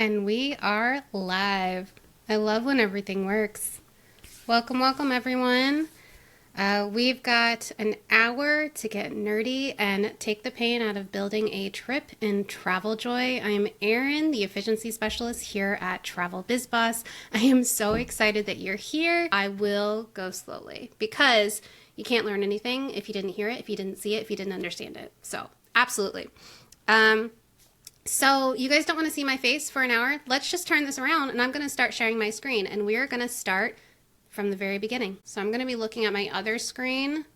And we are live. I love when everything works. Welcome, welcome, everyone. We've got an hour to get nerdy and take the pain out of building a trip in TravelJoy. I am Erin, the efficiency specialist here at Travel Biz Boss. I am so excited that you're here. I will go slowly because you can't learn anything if you didn't hear it, if you didn't see it, if you didn't understand it. So, absolutely. So you guys don't want to see my face for an hour? Let's just turn this around and I'm going to start sharing my screen and we're going to start from the very beginning. So I'm going to be looking at my other screen.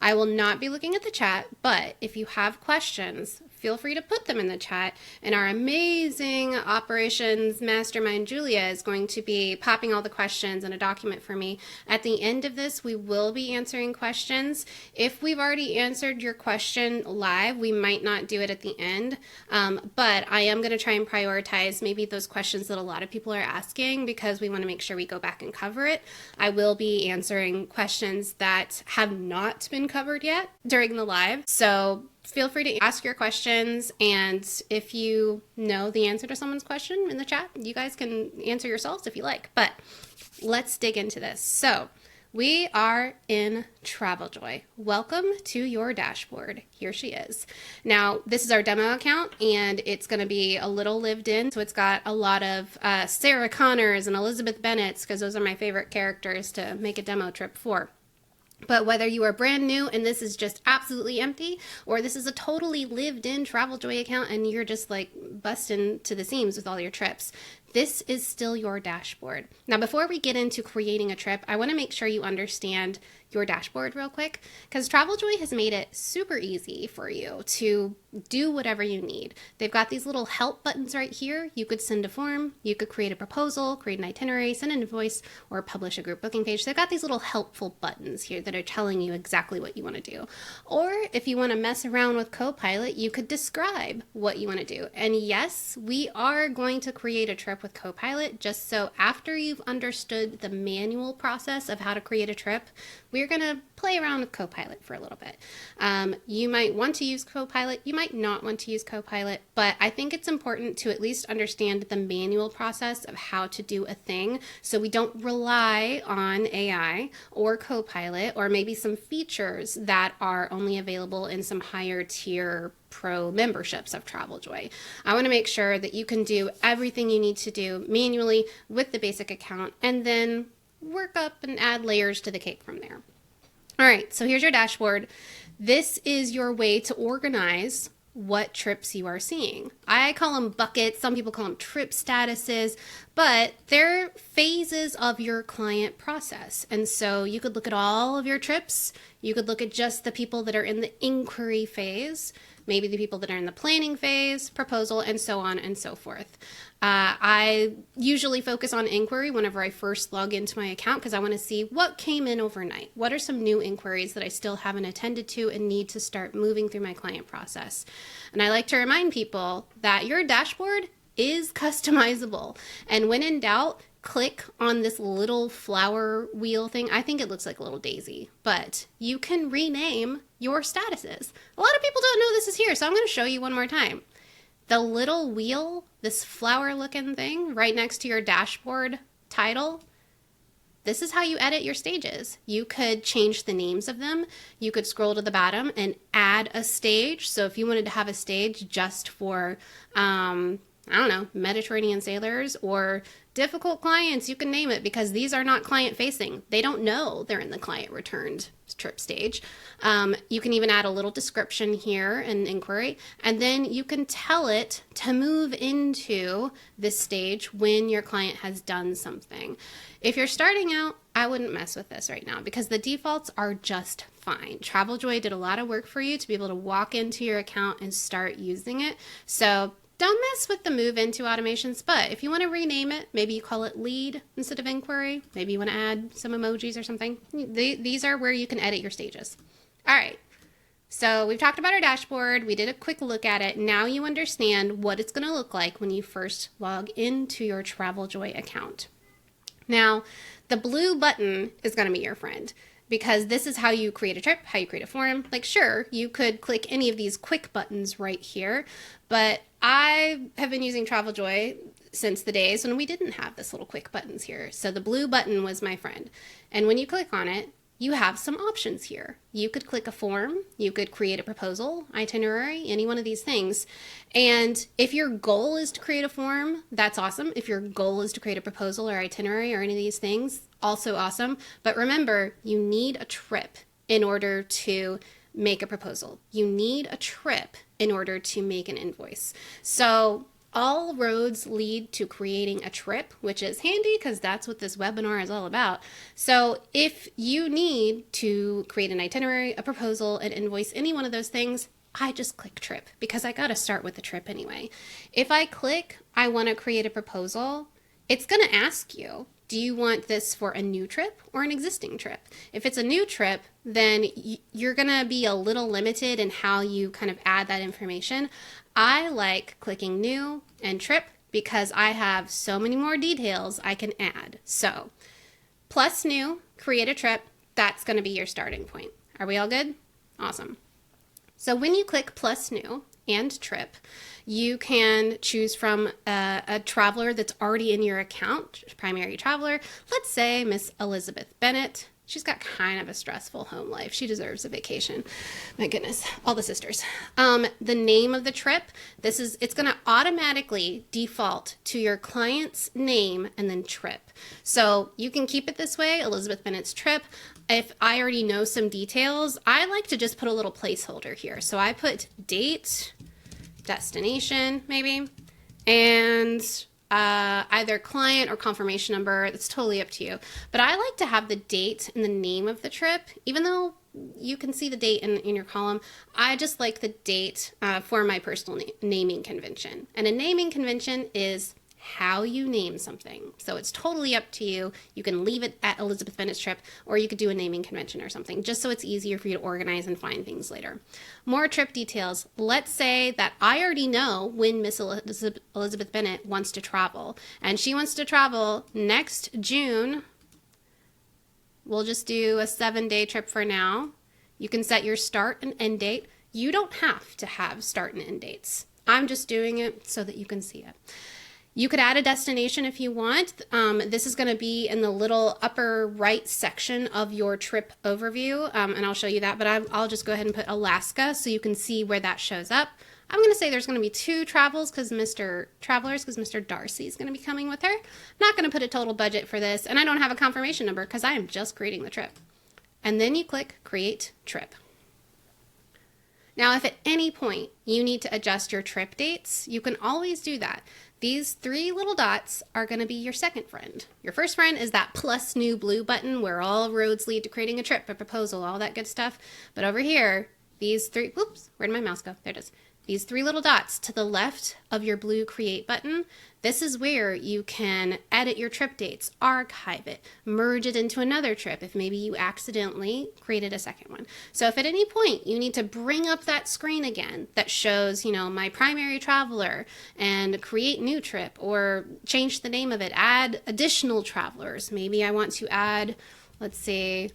I will not be looking at the chat, but if you have questions, feel free to put them in the chat. And our amazing operations mastermind, Julia, is going to be popping all the questions in a document for me. At the end of this, we will be answering questions. If we've already answered your question live, we might not do it at the end. But I am going to try and prioritize maybe those questions that a lot of people are asking because we want to make sure we go back and cover it. I will be answering questions that have not been covered yet during the live. So feel free to ask your questions, and if you know the answer to someone's question in the chat, you guys can answer yourselves if you like. But let's dig into this. So we are in TravelJoy. Welcome to your dashboard. Here she is. Now, this is our demo account, and it's going to be a little lived in. So it's got a lot of Sarah Connors and Elizabeth Bennetts, because those are my favorite characters to make a demo trip for. But whether you are brand new and this is just absolutely empty, or this is a totally lived in TravelJoy account and you're just like busting to the seams with all your trips, this is still your dashboard. Now, before we get into creating a trip, I want to make sure you understand your dashboard real quick, because TravelJoy has made it super easy for you to do whatever you need. They've got these little help buttons right here. You could send a form, you could create a proposal, create an itinerary, send an invoice, or publish a group booking page. They've got these little helpful buttons here that are telling you exactly what you want to do. Or if you want to mess around with Copilot, you could describe what you want to do. And yes, we are going to create a trip with Copilot, just so after you've understood the manual process of how to create a trip, we're going to play around with Copilot for a little bit. You might want to use Copilot, you might not want to use Copilot, but I think it's important to at least understand the manual process of how to do a thing so we don't rely on AI or Copilot or maybe some features that are only available in some higher tier pro memberships of TravelJoy. I want to make sure that you can do everything you need to do manually with the basic account and then work up and add layers to the cake from there. All right, so here's your dashboard. This is your way to organize what trips you are seeing. I call them buckets. Some people call them trip statuses, but they're phases of your client process. And so you could look at all of your trips. You could look at just the people that are in the inquiry phase, maybe the people that are in the planning phase, proposal, and so on and so forth. I usually focus on inquiry whenever I first log into my account because I want to see what came in overnight. What are some new inquiries that I still haven't attended to and need to start moving through my client process? And I like to remind people that your dashboard is customizable. And when in doubt, click on this little flower wheel thing. I think it looks like a little daisy, but you can rename your statuses. A lot of people don't know this is here, so I'm going to show you one more time. The little wheel, this flower looking thing right next to your dashboard title, this is how you edit your stages. You could change the names of them. You could scroll to the bottom and add a stage. So if you wanted to have a stage just for, I don't know, Mediterranean sailors or difficult clients, you can name it because these are not client facing. They don't know they're in the client returned trip stage. You can even add a little description here in inquiry, and then you can tell it to move into this stage when your client has done something. If you're starting out, I wouldn't mess with this right now because the defaults are just fine. TravelJoy did a lot of work for you to be able to walk into your account and start using it. So don't mess with the move into automations, but if you want to rename it, maybe you call it lead instead of inquiry. Maybe you want to add some emojis or something. These are where you can edit your stages. All right. So we've talked about our dashboard. We did a quick look at it. Now you understand what it's going to look like when you first log into your TravelJoy account. Now, the blue button is going to be your friend, because this is how you create a trip, how you create a forum. Like, sure, you could click any of these quick buttons right here, but I have been using TravelJoy since the days when we didn't have this little quick buttons here. So the blue button was my friend. And when you click on it, you have some options here. You could click a form, you could create a proposal, itinerary, any one of these things. And if your goal is to create a form, that's awesome. If your goal is to create a proposal or itinerary or any of these things, also awesome. But remember, you need a trip in order to make a proposal. You need a trip in order to make an invoice. So all roads lead to creating a trip, which is handy because that's what this webinar is all about. So if you need to create an itinerary, a proposal, an invoice, any one of those things, I just click trip because I got to start with the trip anyway. If I click, I want to create a proposal, it's going to ask you, do you want this for a new trip or an existing trip? If it's a new trip, then you're going to be a little limited in how you kind of add that information. I like clicking new and trip because I have so many more details I can add. So plus new, create a trip, that's going to be your starting point. Are we all good? Awesome. So when you click plus new and trip, you can choose from a traveler that's already in your account, primary traveler. Let's say Miss Elizabeth Bennett. She's got kind of a stressful home life. She deserves a vacation. My goodness, all the sisters. The name of the trip, it's going to automatically default to your client's name and then trip. So you can keep it this way, Elizabeth Bennett's trip. If I already know some details, I like to just put a little placeholder here. So I put date, destination maybe, and either client or confirmation number. It's totally up to you. But I like to have the date and the name of the trip, even though you can see the date in your column. I just like the date for my personal naming convention. And a naming convention is how you name something. So it's totally up to you. You can leave it at Elizabeth Bennett's trip, or you could do a naming convention or something, just so it's easier for you to organize and find things later. More trip details. Let's say that I already know when Miss Elizabeth Bennett wants to travel, and she wants to travel next June. We'll just do a 7-day trip for now. You can set your start and end date. You don't have to have start and end dates. I'm just doing it so that you can see it. You could add a destination if you want. This is going to be in the little upper right section of your trip overview, and I'll show you that, but I'll just go ahead and put Alaska so you can see where that shows up. I'm going to say there's going to be 2 travelers because Mr. Darcy is going to be coming with her. I'm not going to put a total budget for this, and I don't have a confirmation number because I am just creating the trip. And then you click Create Trip. Now, if at any point you need to adjust your trip dates, you can always do that. These 3 little dots are going to be your second friend. Your first friend is that plus new blue button where all roads lead to creating a trip, a proposal, all that good stuff. But over here, these 3, whoops, where did my mouse go? There it is. These 3 little dots to the left of your blue create button, this is where you can edit your trip dates, archive it, merge it into another trip if maybe you accidentally created a second one. So if at any point you need to bring up that screen again that shows, my primary traveler and create new trip, or change the name of it, add additional travelers. Maybe I want to add, let's see,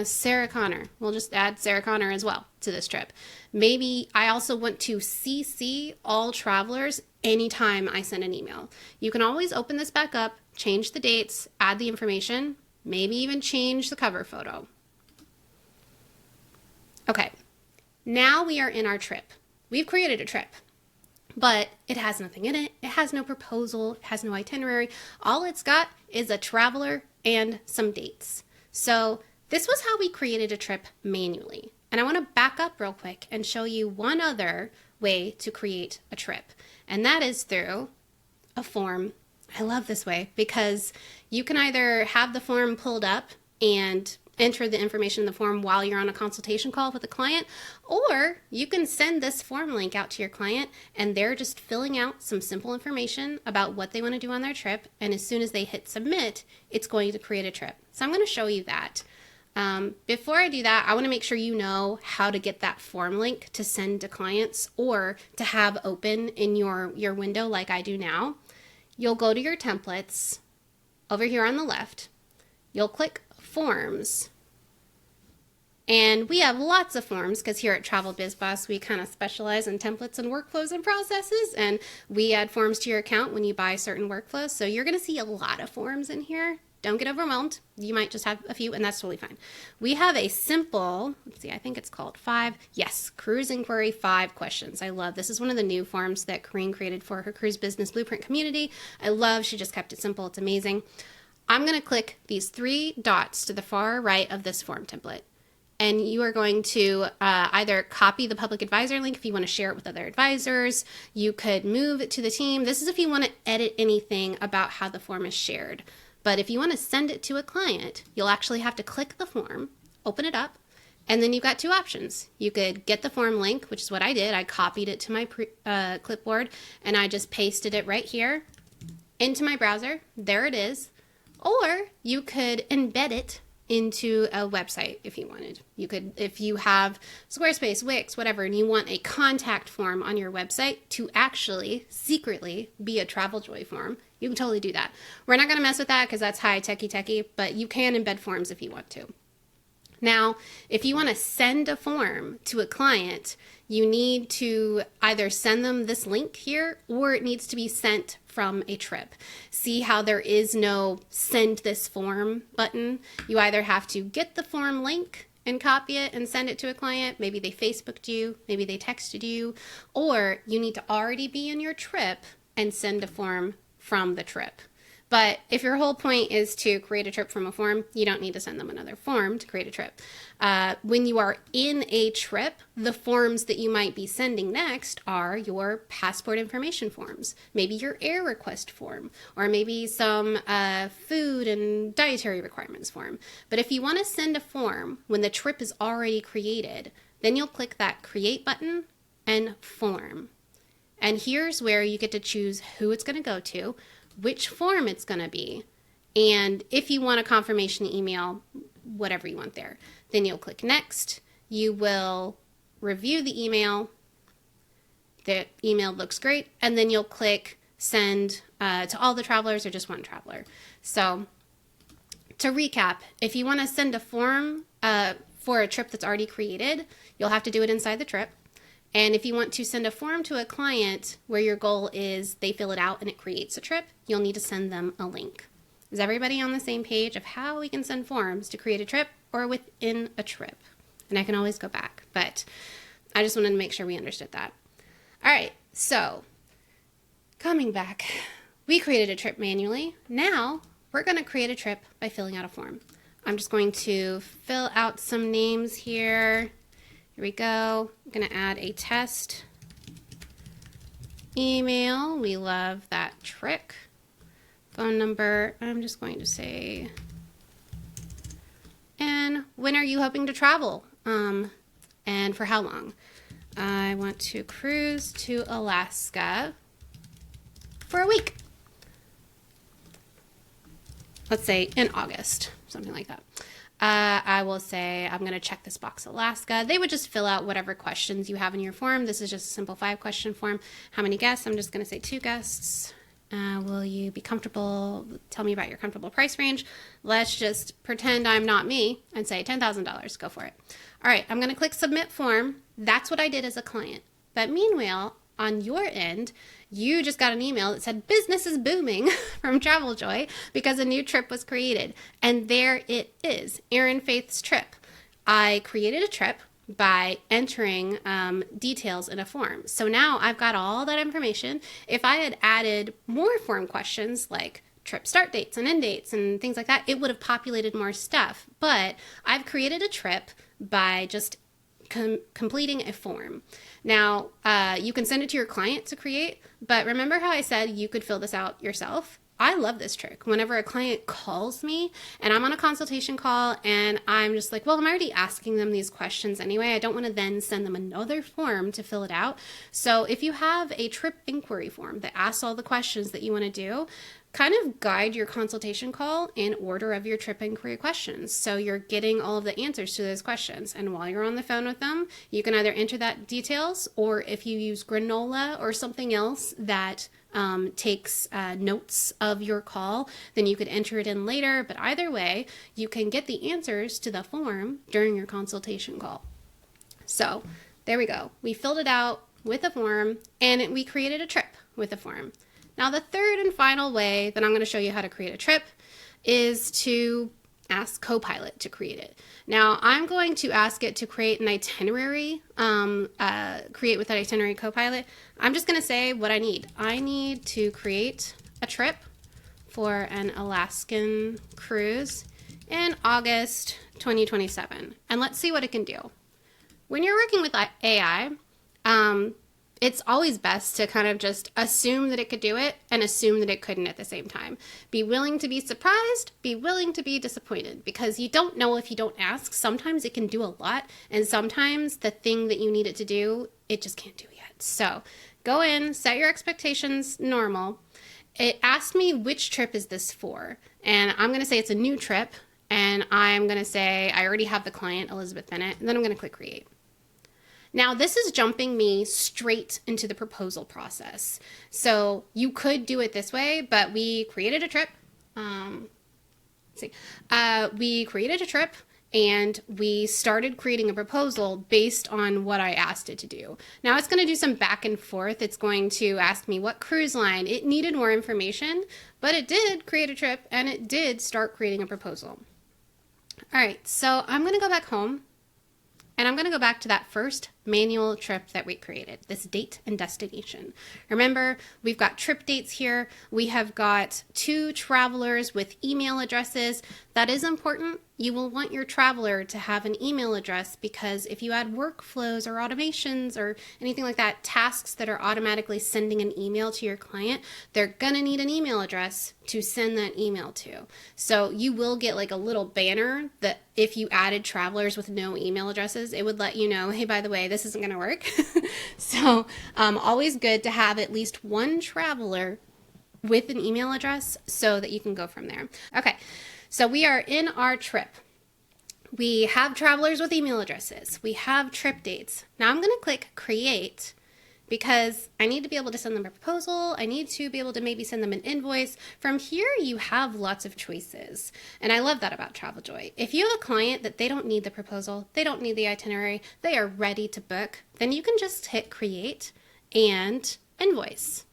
Sarah Connor. We'll just add Sarah Connor as well to this trip. Maybe I also want to CC all travelers anytime I send an email. You can always open this back up, change the dates, add the information, maybe even change the cover photo. Okay, now we are in our trip. We've created a trip, but it has nothing in it. It has no proposal, it has no itinerary. All it's got is a traveler and some dates. So this was how we created a trip manually. And I want to back up real quick and show you one other way to create a trip. And that is through a form. I love this way because you can either have the form pulled up and enter the information in the form while you're on a consultation call with a client, or you can send this form link out to your client and they're just filling out some simple information about what they want to do on their trip. And as soon as they hit submit, it's going to create a trip. So I'm going to show you that. Before I do that, I want to make sure you know how to get that form link to send to clients or to have open in your window like I do now. You'll go to your templates over here on the left. You'll click Forms. And we have lots of forms because here at Travel Biz Boss, we kind of specialize in templates and workflows and processes. And we add forms to your account when you buy certain workflows. So you're going to see a lot of forms in here. Don't get overwhelmed. You might just have a few, and that's totally fine. We have a simple, let's see, I think it's called 5. Yes, Cruise Inquiry 5 questions. I love this. Is one of the new forms that Corinne created for her Cruise Business Blueprint community. I love, she just kept it simple. It's amazing. I'm going to click these 3 dots to the far right of this form template. And you are going to either copy the public advisor link if you want to share it with other advisors. You could move it to the team. This is if you want to edit anything about how the form is shared. But if you want to send it to a client, you'll actually have to click the form, open it up, and then you've got 2 options. You could get the form link, which is what I did. I copied it to my clipboard, and I just pasted it right here into my browser. There it is. Or you could embed it into a website if you wanted. You could, if you have Squarespace, Wix, whatever, and you want a contact form on your website to actually secretly be a TravelJoy form, you can totally do that. We're not going to mess with that because that's high techie, but you can embed forms if you want to. Now, if you want to send a form to a client, you need to either send them this link here or it needs to be sent from a trip. See how there is no send this form button? You either have to get the form link and copy it and send it to a client. Maybe they Facebooked you, maybe they texted you, or you need to already be in your trip and send a form from the trip. But if your whole point is to create a trip from a form, you don't need to send them another form to create a trip. When you are in a trip, the forms that you might be sending next are your passport information forms, maybe your air request form, or maybe some food and dietary requirements form. But if you want to send a form when the trip is already created, then you'll click that Create button and Form. And here's where you get to choose who it's going to go to, which form it's going to be, and if you want a confirmation email, whatever you want there. Then you'll click Next. You will review the email. The email looks great, and then you'll click Send to all the travelers or just one traveler. So to recap, if you want to send a form for a trip that's already created, you'll have to do it inside the trip. And if you want to send a form to a client where your goal is they fill it out and it creates a trip, you'll need to send them a link. Is everybody on the same page of how we can send forms to create a trip or within a trip? And I can always go back, but I just wanted to make sure we understood that. All right, so coming back, we created a trip manually. Now we're going to create a trip by filling out a form. I'm just going to fill out some names here. Here we go. I'm going to add a test email. We love that trick. Phone number. I'm just going to say, and when are you hoping to travel? And for how long? I want to cruise to Alaska for a week. Let's say in August, something like that. I will say I'm going to check this box Alaska. They would just fill out whatever questions you have in your form. This is just a simple 5-question form. How many guests? I'm just going to say 2 guests. Will you be comfortable? Tell me about your comfortable price range. Let's just pretend I'm not me and say $10,000. Go for it. All right, I'm going to click Submit Form. That's what I did as a client. But meanwhile, on your end, you just got an email that said business is booming from TravelJoy because a new trip was created. And there it is, Erin Faith's trip. I created a trip by entering details in a form. So now I've got all that information. If I had added more form questions like trip start dates and end dates and things like that, it would have populated more stuff. But I've created a trip by just completing a form. Now, you can send it to your client to create, but remember how I said you could fill this out yourself? I love this trick. Whenever a client calls me and I'm on a consultation call and I'm just like, well, I'm already asking them these questions anyway. I don't want to then send them another form to fill it out. So if you have a trip inquiry form that asks all the questions that you want to do, kind of guide your consultation call in order of your trip inquiry questions. So you're getting all of the answers to those questions. And while you're on the phone with them, you can either enter that details, or if you use Granola or something else that takes notes of your call, then you could enter it in later. But either way, you can get the answers to the form during your consultation call. So there we go. We filled it out with a form, and we created a trip with a form. Now the third and final way that I'm going to show you how to create a trip is to ask Copilot to create it. Now I'm going to ask it to create an itinerary, create with that itinerary Copilot. I'm just going to say what I need. I need to create a trip for an Alaskan cruise in August 2027. And let's see what it can do. When you're working with AI, it's always best to kind of just assume that it could do it and assume that it couldn't at the same time. Be willing to be surprised, be willing to be disappointed, because you don't know if you don't ask. Sometimes it can do a lot, and sometimes the thing that you need it to do, it just can't do yet. So go in, set your expectations normal. It asked me which trip is this for, and I'm going to say it's a new trip, and I'm going to say I already have the client, Elizabeth Bennett, and then I'm going to click create. Now this is jumping me straight into the proposal process. So you could do it this way, but we created a trip. We created a trip and we started creating a proposal based on what I asked it to do. Now it's going to do some back and forth. It's going to ask me what cruise line. It needed more information, but it did create a trip and it did start creating a proposal. All right, so I'm going to go back home. And I'm going to go back to that first manual trip that we created, this date and destination. Remember, we've got trip dates here. We have got 2 travelers with email addresses. That is important. You will want your traveler to have an email address, because if you add workflows or automations or anything like that, tasks that are automatically sending an email to your client, they're going to need an email address to send that email to. So you will get like a little banner that if you added travelers with no email addresses, it would let you know, hey, by the way, this isn't going to work. So always good to have at least one traveler with an email address so that you can go from there. Okay, so we are in our trip. We have travelers with email addresses. We have trip dates. Now I'm going to click create, because I need to be able to send them a proposal. I need to be able to maybe send them an invoice. From here, you have lots of choices. And I love that about TravelJoy. If you have a client that they don't need the proposal, they don't need the itinerary, they are ready to book, then you can just hit create and invoice.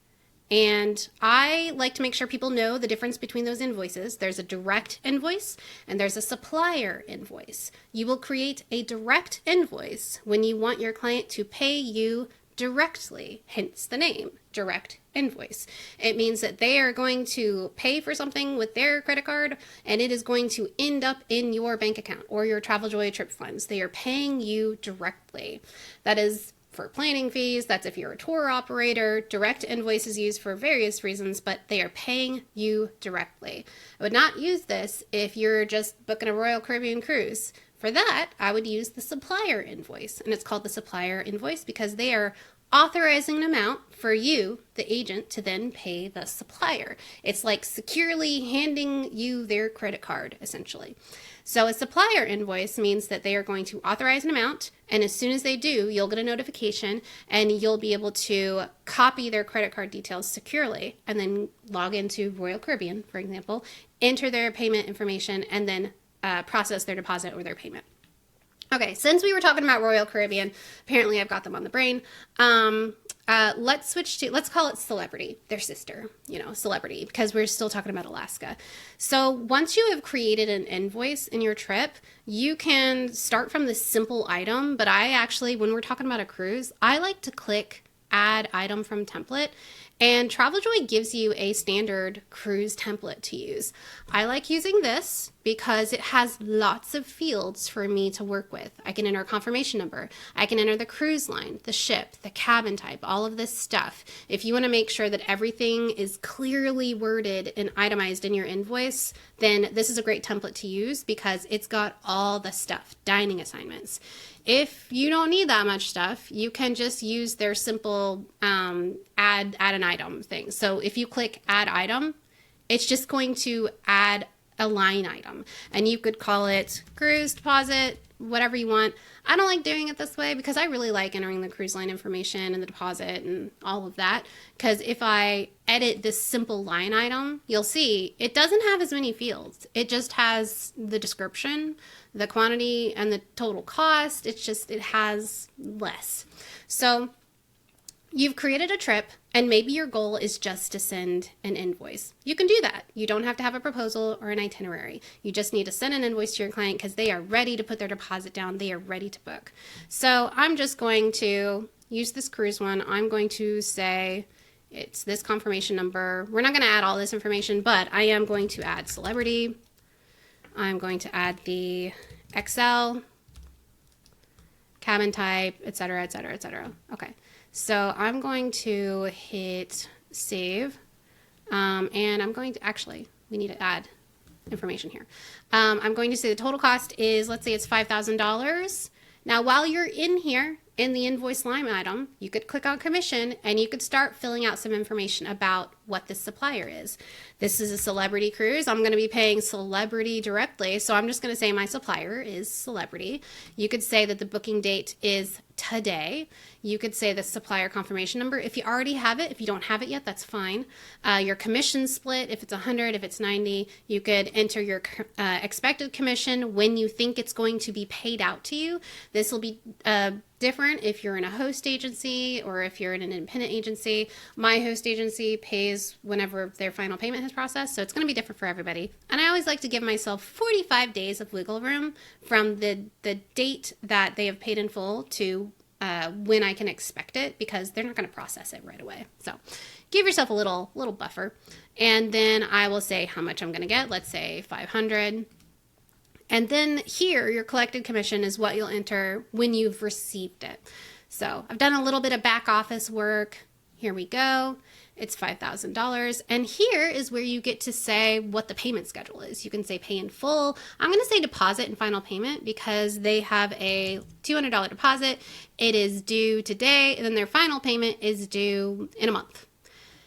And I like to make sure people know the difference between those invoices. There's a direct invoice and there's a supplier invoice. You will create a direct invoice when you want your client to pay you directly, hence the name, direct invoice. It means that they are going to pay for something with their credit card and it is going to end up in your bank account or your TravelJoy trip funds. They are paying you directly. That is for planning fees. That's if you're a tour operator. Direct invoice is used for various reasons, but they are paying you directly. I would not use this if you're just booking a Royal Caribbean cruise. For that, I would use the supplier invoice, and it's called the supplier invoice because they are authorizing an amount for you, the agent, to then pay the supplier. It's like securely handing you their credit card, essentially. So a supplier invoice means that they are going to authorize an amount, and as soon as they do, you'll get a notification and you'll be able to copy their credit card details securely and then log into Royal Caribbean, for example, enter their payment information, and then process their deposit or their payment. Okay, since we were talking about Royal Caribbean, apparently I've got them on the brain. Let's switch to, let's call it Celebrity, their sister, Celebrity, because we're still talking about Alaska. So once you have created an invoice in your trip, you can start from the simple item, but I actually, when we're talking about a cruise, I like to click add item from template, and TravelJoy gives you a standard cruise template to use. I like using this because it has lots of fields for me to work with. I can enter a confirmation number. I can enter the cruise line, the ship, the cabin type, all of this stuff. If you want to make sure that everything is clearly worded and itemized in your invoice, then this is a great template to use because it's got all the stuff, dining assignments. If you don't need that much stuff, you can just use their simple add an item thing. So if you click add item, it's just going to add a line item, and you could call it cruise deposit, whatever you want. I don't like doing it this way because I really like entering the cruise line information and the deposit and all of that, because if I edit this simple line item, you'll see it doesn't have as many fields. It just has the description, the quantity, and the total cost. It's just, it has less. So you've created a trip, and maybe your goal is just to send an invoice. You can do that. You don't have to have a proposal or an itinerary. You just need to send an invoice to your client because they are ready to put their deposit down. They are ready to book. So I'm just going to use this cruise one. I'm going to say it's this confirmation number. We're not going to add all this information, but I am going to add celebrity. I'm going to add the XL, cabin type, etc., etc., etc. Okay. So I'm going to hit save, and I'm going to, actually, we need to add information here. I'm going to say the total cost is, let's say it's $5,000. Now, while you're in here, in the invoice line item, you could click on commission and you could start filling out some information about what this supplier is. This is a celebrity cruise. I'm going to be paying celebrity directly. So I'm just going to say my supplier is celebrity. You could say that the booking date is today. You could say the supplier confirmation number. If you already have it, if you don't have it yet, that's fine. Your commission split, if it's 100, if it's 90, you could enter your expected commission when you think it's going to be paid out to you. This will be different if you're in a host agency or if you're in an independent agency. My host agency pays whenever their final payment has processed, so it's going to be different for everybody. And I always like to give myself 45 days of wiggle room from the date that they have paid in full to when I can expect it, because they're not going to process it right away. So give yourself a little buffer. And then I will say how much I'm going to get. Let's say 500. And then here, your collected commission is what you'll enter when you've received it. So I've done a little bit of back office work. Here we go. It's $5,000. And here is where you get to say what the payment schedule is. You can say pay in full. I'm going to say deposit and final payment because they have a $200 deposit. It is due today, and then their final payment is due in a month.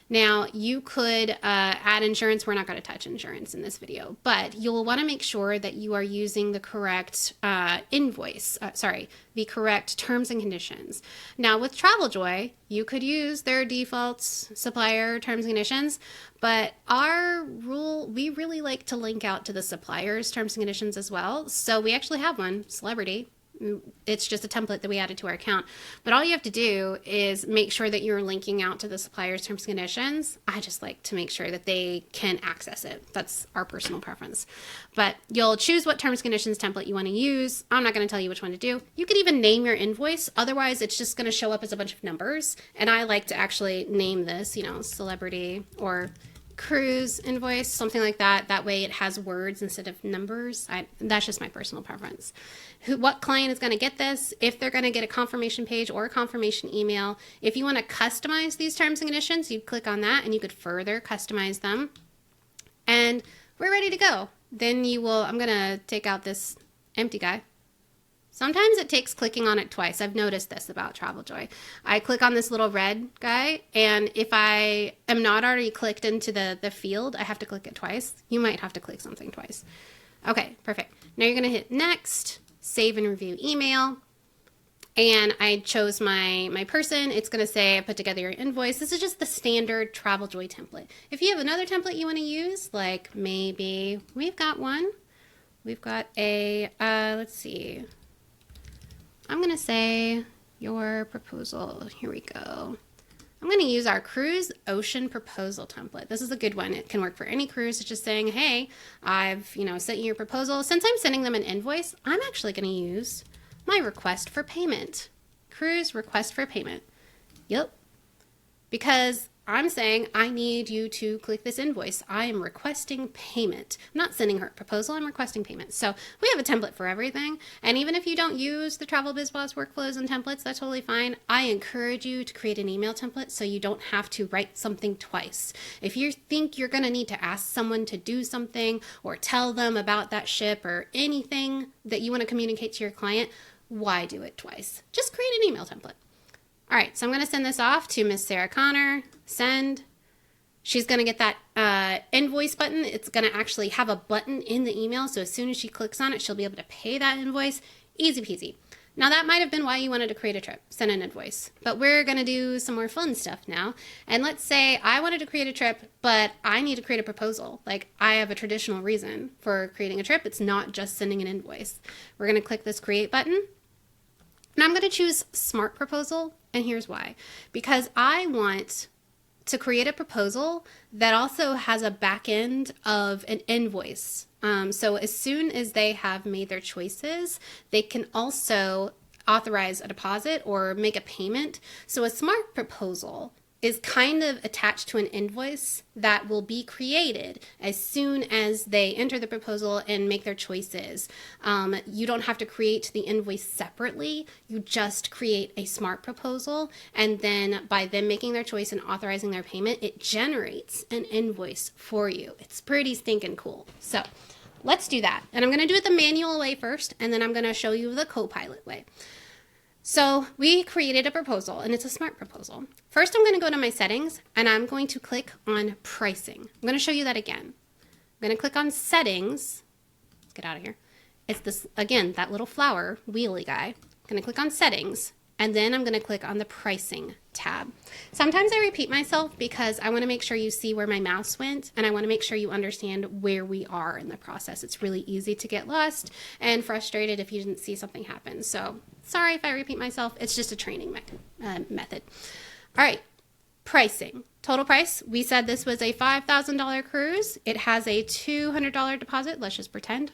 Now, you could add insurance. We're not going to touch insurance in this video, but you'll want to make sure that you are using the correct the correct terms and conditions. Now, with TravelJoy, you could use their default supplier terms and conditions, but our rule, we really like to link out to the supplier's terms and conditions as well. So we actually have one, Celebrity. It's just a template that we added to our account. But all you have to do is make sure that you're linking out to the supplier's terms and conditions. I just like to make sure that they can access it. That's our personal preference. But you'll choose what terms and conditions template you want to use. I'm not going to tell you which one to do. You could even name your invoice. Otherwise, it's just going to show up as a bunch of numbers. And I like to actually name this, you know, celebrity or cruise invoice, something like that. That way it has words instead of numbers. That's just my personal preference. What client is going to get this? If they're going to get a confirmation page or a confirmation email. If you want to customize these terms and conditions, you click on that and you could further customize them. And we're ready to go. Then you will, I'm going to take out this empty guy. Sometimes it takes clicking on it twice. I've noticed this about TravelJoy. I click on this little red guy, and if I am not already clicked into the field, I have to click it twice. You might have to click something twice. Okay, perfect. Now you're going to hit next, save and review email. And I chose my person. It's going to say I put together your invoice. This is just the standard TravelJoy template. If you have another template you want to use, like maybe we've got one. We've got a, let's see. I'm going to say your proposal. Here we go. I'm going to use our cruise ocean proposal template. This is a good one. It can work for any cruise. It's just saying, hey, I've, sent you your proposal. Since I'm sending them an invoice, I'm actually going to use my request for payment. Cruise request for payment. Yep. Because I'm saying I need you to click this invoice. I am requesting payment. I'm not sending her a proposal. I'm requesting payment. So we have a template for everything. And even if you don't use the Travel Biz Boss workflows and templates, that's totally fine. I encourage you to create an email template so you don't have to write something twice. If you think you're going to need to ask someone to do something or tell them about that ship or anything that you want to communicate to your client, why do it twice? Just create an email template. All right, so I'm going to send this off to Miss Sarah Connor. Send. She's going to get that invoice button. It's going to actually have a button in the email, so as soon as she clicks on it, she'll be able to pay that invoice. Easy peasy. Now that might have been why you wanted to create a trip, send an invoice, but we're going to do some more fun stuff now. And let's say I wanted to create a trip, but I need to create a proposal. Like I have a traditional reason for creating a trip. It's not just sending an invoice. We're going to click this create button. And I'm going to choose Smart Proposal, and here's why. Because I want to create a proposal that also has a back end of an invoice. So as soon as they have made their choices, they can also authorize a deposit or make a payment. So a Smart Proposal is kind of attached to an invoice that will be created as soon as they enter the proposal and make their choices. You don't have to create the invoice separately. You just create a Smart Proposal, and then by them making their choice and authorizing their payment, it generates an invoice for you. It's pretty stinking cool. So let's do that. And I'm going to do it the manual way first, and then I'm going to show you the Copilot way. So we created a proposal, and it's a Smart Proposal. First, I'm going to go to my settings, and I'm going to click on pricing. I'm going to show you that again. I'm going to click on settings. Let's get out of here. It's this, again, that little flower wheelie guy. I'm going to click on settings, and then I'm going to click on the pricing tab. Sometimes I repeat myself because I want to make sure you see where my mouse went, and I want to make sure you understand where we are in the process. It's really easy to get lost and frustrated if you didn't see something happen. So sorry if I repeat myself. It's just a training method. All right, pricing. Total price, we said this was a $5,000 cruise. It has a $200 deposit. Let's just pretend.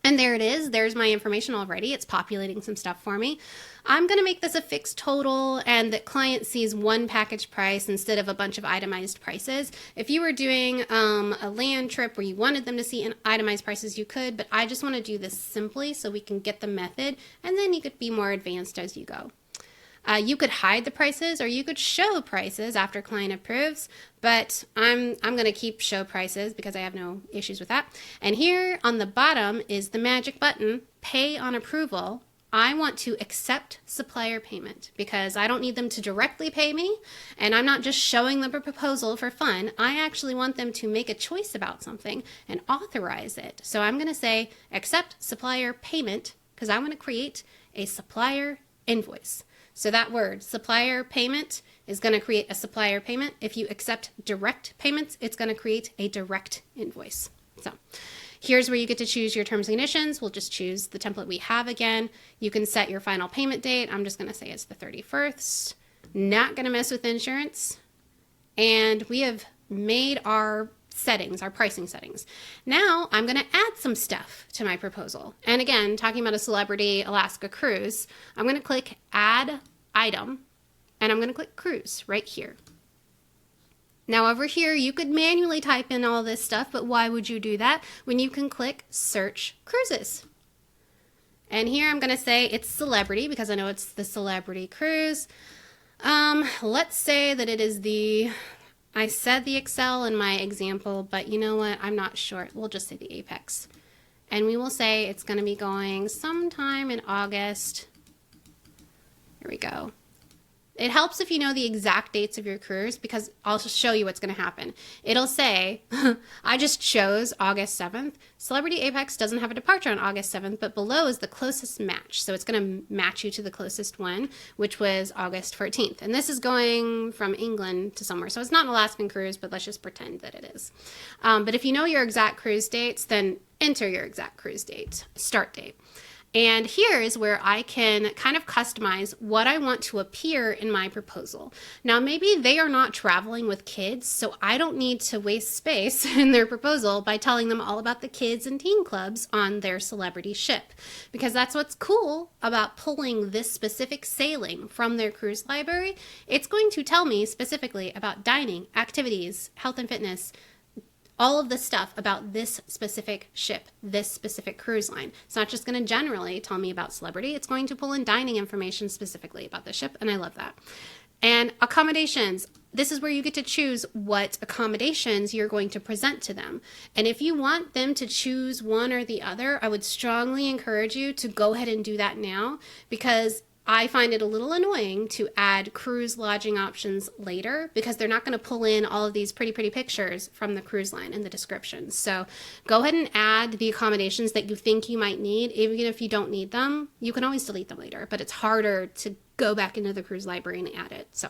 And there it is. There's my information already. It's populating some stuff for me. I'm going to make this a fixed total and that client sees one package price instead of a bunch of itemized prices. If you were doing a land trip where you wanted them to see itemized prices, you could, but I just want to do this simply so we can get the method, and then you could be more advanced as you go. You could hide the prices or you could show prices after client approves, but I'm going to keep show prices because I have no issues with that. And here on the bottom is the magic button, pay on approval. I want to accept supplier payment because I don't need them to directly pay me, and I'm not just showing them a proposal for fun. I actually want them to make a choice about something and authorize it. So I'm going to say accept supplier payment because I want to create a supplier invoice. So that word, supplier payment, is going to create a supplier payment. If you accept direct payments, it's going to create a direct invoice. So here's where you get to choose your terms and conditions. We'll just choose the template we have again. You can set your final payment date. I'm just going to say it's the 31st. Not going to mess with insurance. And we have made our settings, our pricing settings. Now I'm going to add some stuff to my proposal. And again, talking about a Celebrity Alaska cruise, I'm going to click add item, and I'm going to click cruise right here. Now over here, you could manually type in all this stuff, but why would you do that when you can click search cruises? And here I'm going to say it's Celebrity because I know it's the Celebrity cruise. Let's say that it is I said the Excel in my example, but you know what? I'm not sure. We'll just say the Apex. And we will say it's going to be going sometime in August. Here we go. It helps if you know the exact dates of your cruise because I'll just show you what's going to happen. It'll say, I just chose August 7th. Celebrity Apex doesn't have a departure on August 7th, but below is the closest match. So it's going to match you to the closest one, which was August 14th. And this is going from England to somewhere. So it's not an Alaskan cruise, but let's just pretend that it is. But if you know your exact cruise dates, then enter your exact cruise date, start date. And here is where I can kind of customize what I want to appear in my proposal. Now, maybe they are not traveling with kids, so I don't need to waste space in their proposal by telling them all about the kids and teen clubs on their celebrity ship, because that's what's cool about pulling this specific sailing from their cruise library. It's going to tell me specifically about dining, activities, health and fitness, all of the stuff about this specific ship, this specific cruise line. It's not just going to generally tell me about Celebrity. It's going to pull in dining information specifically about the ship, and I love that. And accommodations. This is where you get to choose what accommodations you're going to present to them. And if you want them to choose one or the other, I would strongly encourage you to go ahead and do that now, because I find it a little annoying to add cruise lodging options later because they're not going to pull in all of these pretty pictures from the cruise line in the description. So go ahead and add the accommodations that you think you might need. Even if you don't need them, you can always delete them later, but it's harder to go back into the cruise library and add it. So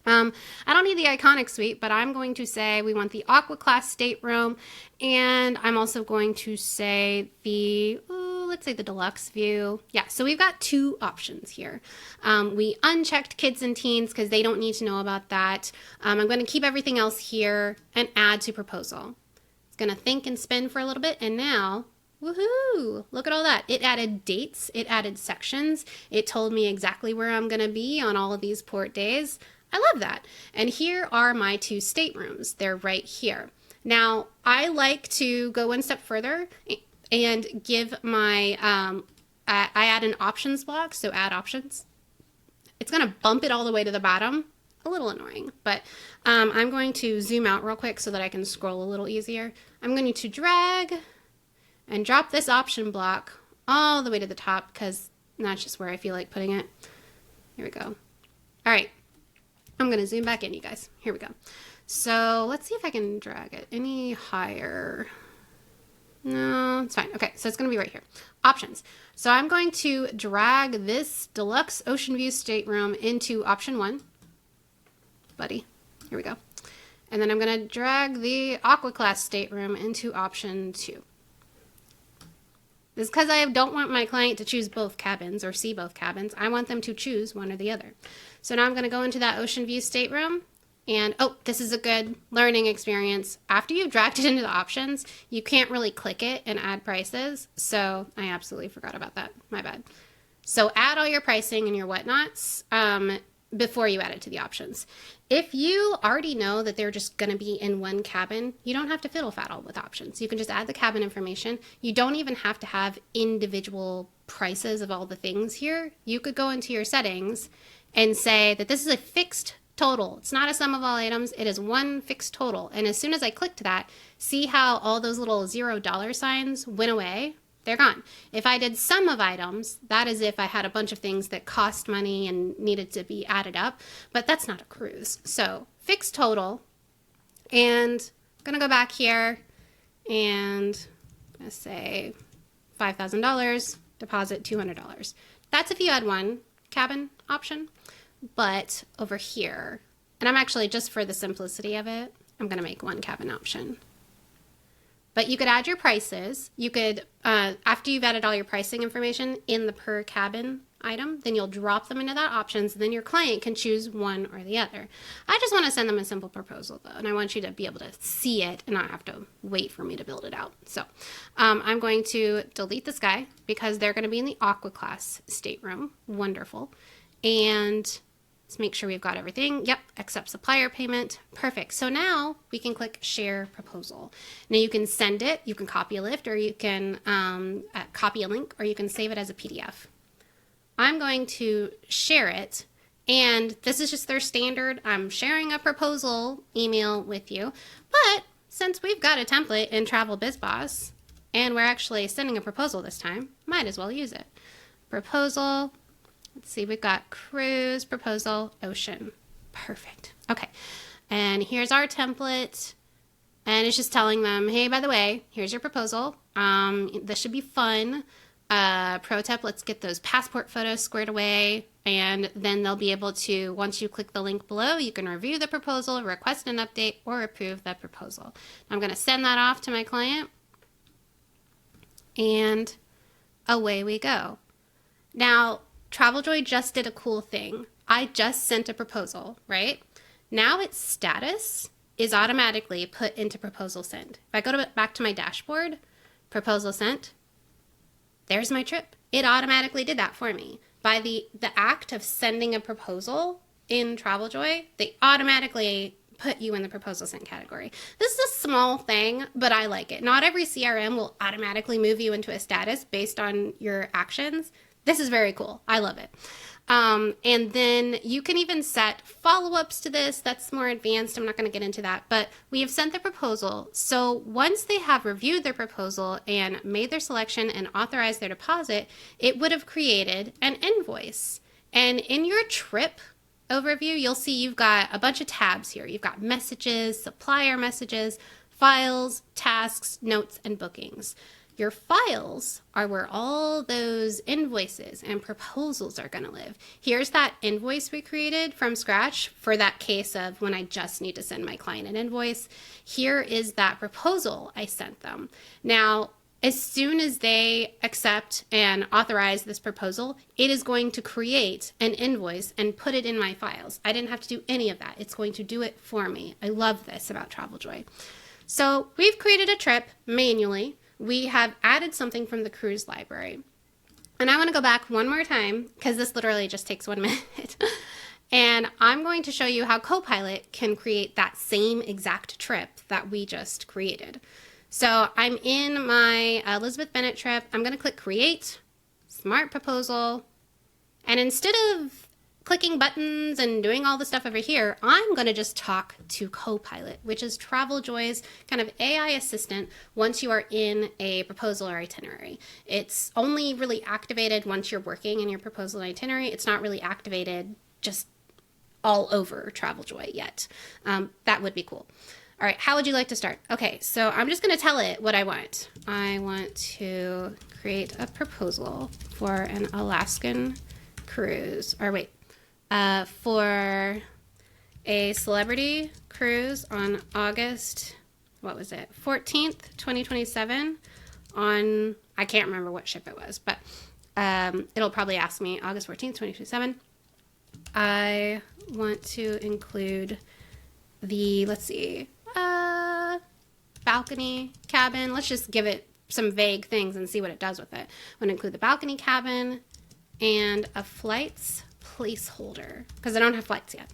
I don't need the iconic suite, but I'm going to say we want the Aqua Class stateroom, and I'm also going to say the, let's say the deluxe view. Yeah, so we've got 2 options here. We unchecked kids and teens because they don't need to know about that. I'm going to keep everything else here and add to proposal. It's going to think and spin for a little bit, and now, woohoo, look at all that. It added dates, it added sections, it told me exactly where I'm going to be on all of these port days. I love that. And here are my 2 staterooms. They're right here. Now, I like to go one step further and give my, I add an options block, so add options. It's going to bump it all the way to the bottom. A little annoying, but I'm going to zoom out real quick so that I can scroll a little easier. I'm going to drag and drop this option block all the way to the top because that's just where I feel like putting it. Here we go. All right. I'm going to zoom back in, you guys. Here we go. So let's see if I can drag it any higher. No, it's fine. Okay, so it's going to be right here. Options. So I'm going to drag this deluxe ocean view stateroom into option 1. Buddy, here we go. And then I'm going to drag the Aqua Class stateroom into option 2. This is because I don't want my client to choose both cabins or see both cabins. I want them to choose one or the other. So now I'm going to go into that ocean view stateroom, and oh, this is a good learning experience. After you've dragged it into the options, you can't really click it and add prices. So I absolutely forgot about that. My bad. So add all your pricing and your whatnots before you add it to the options. If you already know that they're just going to be in one cabin, you don't have to fiddle faddle with options. You can just add the cabin information. You don't even have to have individual prices of all the things here. You could go into your settings and say that this is a fixed total. It's not a sum of all items. It is one fixed total. And as soon as I clicked that, see how all those little $0 signs went away? They're gone. If I did sum of items, that is if I had a bunch of things that cost money and needed to be added up, but that's not a cruise. So fixed total, and I'm going to go back here and I'm going to say $5,000, deposit $200. That's if you had one cabin option. But over here, and I'm actually, just for the simplicity of it, I'm going to make 1 cabin option. But you could add your prices. You could, after you've added all your pricing information in the per cabin item, then you'll drop them into that options, and then your client can choose one or the other. I just want to send them a simple proposal though, and I want you to be able to see it and not have to wait for me to build it out. So I'm going to delete this guy because they're going to be in the Aqua Class stateroom. Wonderful. And let's make sure we've got everything. Yep, accept supplier payment. Perfect. So now we can click share proposal. Now you can send it, you can copy a lift, or you can copy a link, or you can save it as a PDF. I'm going to share it, and this is just their standard, I'm sharing a proposal email with you. But since we've got a template in Travel Biz Boss, and we're actually sending a proposal this time, might as well use it. Proposal. Let's see, we've got cruise, proposal, ocean. Perfect. Okay. And here's our template. And it's just telling them, hey, by the way, here's your proposal. This should be fun. Pro tip, let's get those passport photos squared away. And then they'll be able to, once you click the link below, you can review the proposal, request an update, or approve the proposal. I'm going to send that off to my client. And away we go. Now, TravelJoy just did a cool thing. I just sent a proposal, right? Now its status is automatically put into proposal sent. If I go back to my dashboard, proposal sent, there's my trip. It automatically did that for me. By the act of sending a proposal in TravelJoy, they automatically put you in the proposal sent category. This is a small thing, but I like it. Not every CRM will automatically move you into a status based on your actions. This is very cool. I love it. And then you can even set follow-ups to this. That's more advanced. I'm not going to get into that, but we have sent the proposal. So once they have reviewed their proposal and made their selection and authorized their deposit, it would have created an invoice. And in your trip overview, you'll see you've got a bunch of tabs here. You've got messages, supplier messages, files, tasks, notes, and bookings. Your files are where all those invoices and proposals are going to live. Here's that invoice we created from scratch for that case of when I just need to send my client an invoice. Here is that proposal I sent them. Now, as soon as they accept and authorize this proposal, it is going to create an invoice and put it in my files. I didn't have to do any of that. It's going to do it for me. I love this about TravelJoy. So we've created a trip manually. We have added something from the cruise library. And I want to go back one more time because this literally just takes 1 minute. And I'm going to show you how Copilot can create that same exact trip that we just created. So I'm in my Elizabeth Bennet trip. I'm going to click Create, Smart Proposal. And instead of clicking buttons and doing all the stuff over here, I'm going to just talk to Copilot, which is TravelJoy's kind of AI assistant once you are in a proposal or itinerary. It's only really activated once you're working in your proposal and itinerary. It's not really activated just all over TravelJoy yet. That would be cool. All right, how would you like to start? Okay, so I'm just going to tell it what I want. I want to create a proposal for an Alaskan cruise, or wait, for a celebrity cruise on August, what was it, 14th, 2027 on, I can't remember what ship it was, but it'll probably ask me August 14th, 2027. I want to include the, let's see, balcony cabin. Let's just give it some vague things and see what it does with it. I'm going to include the balcony cabin and a flights placeholder because I don't have flights yet.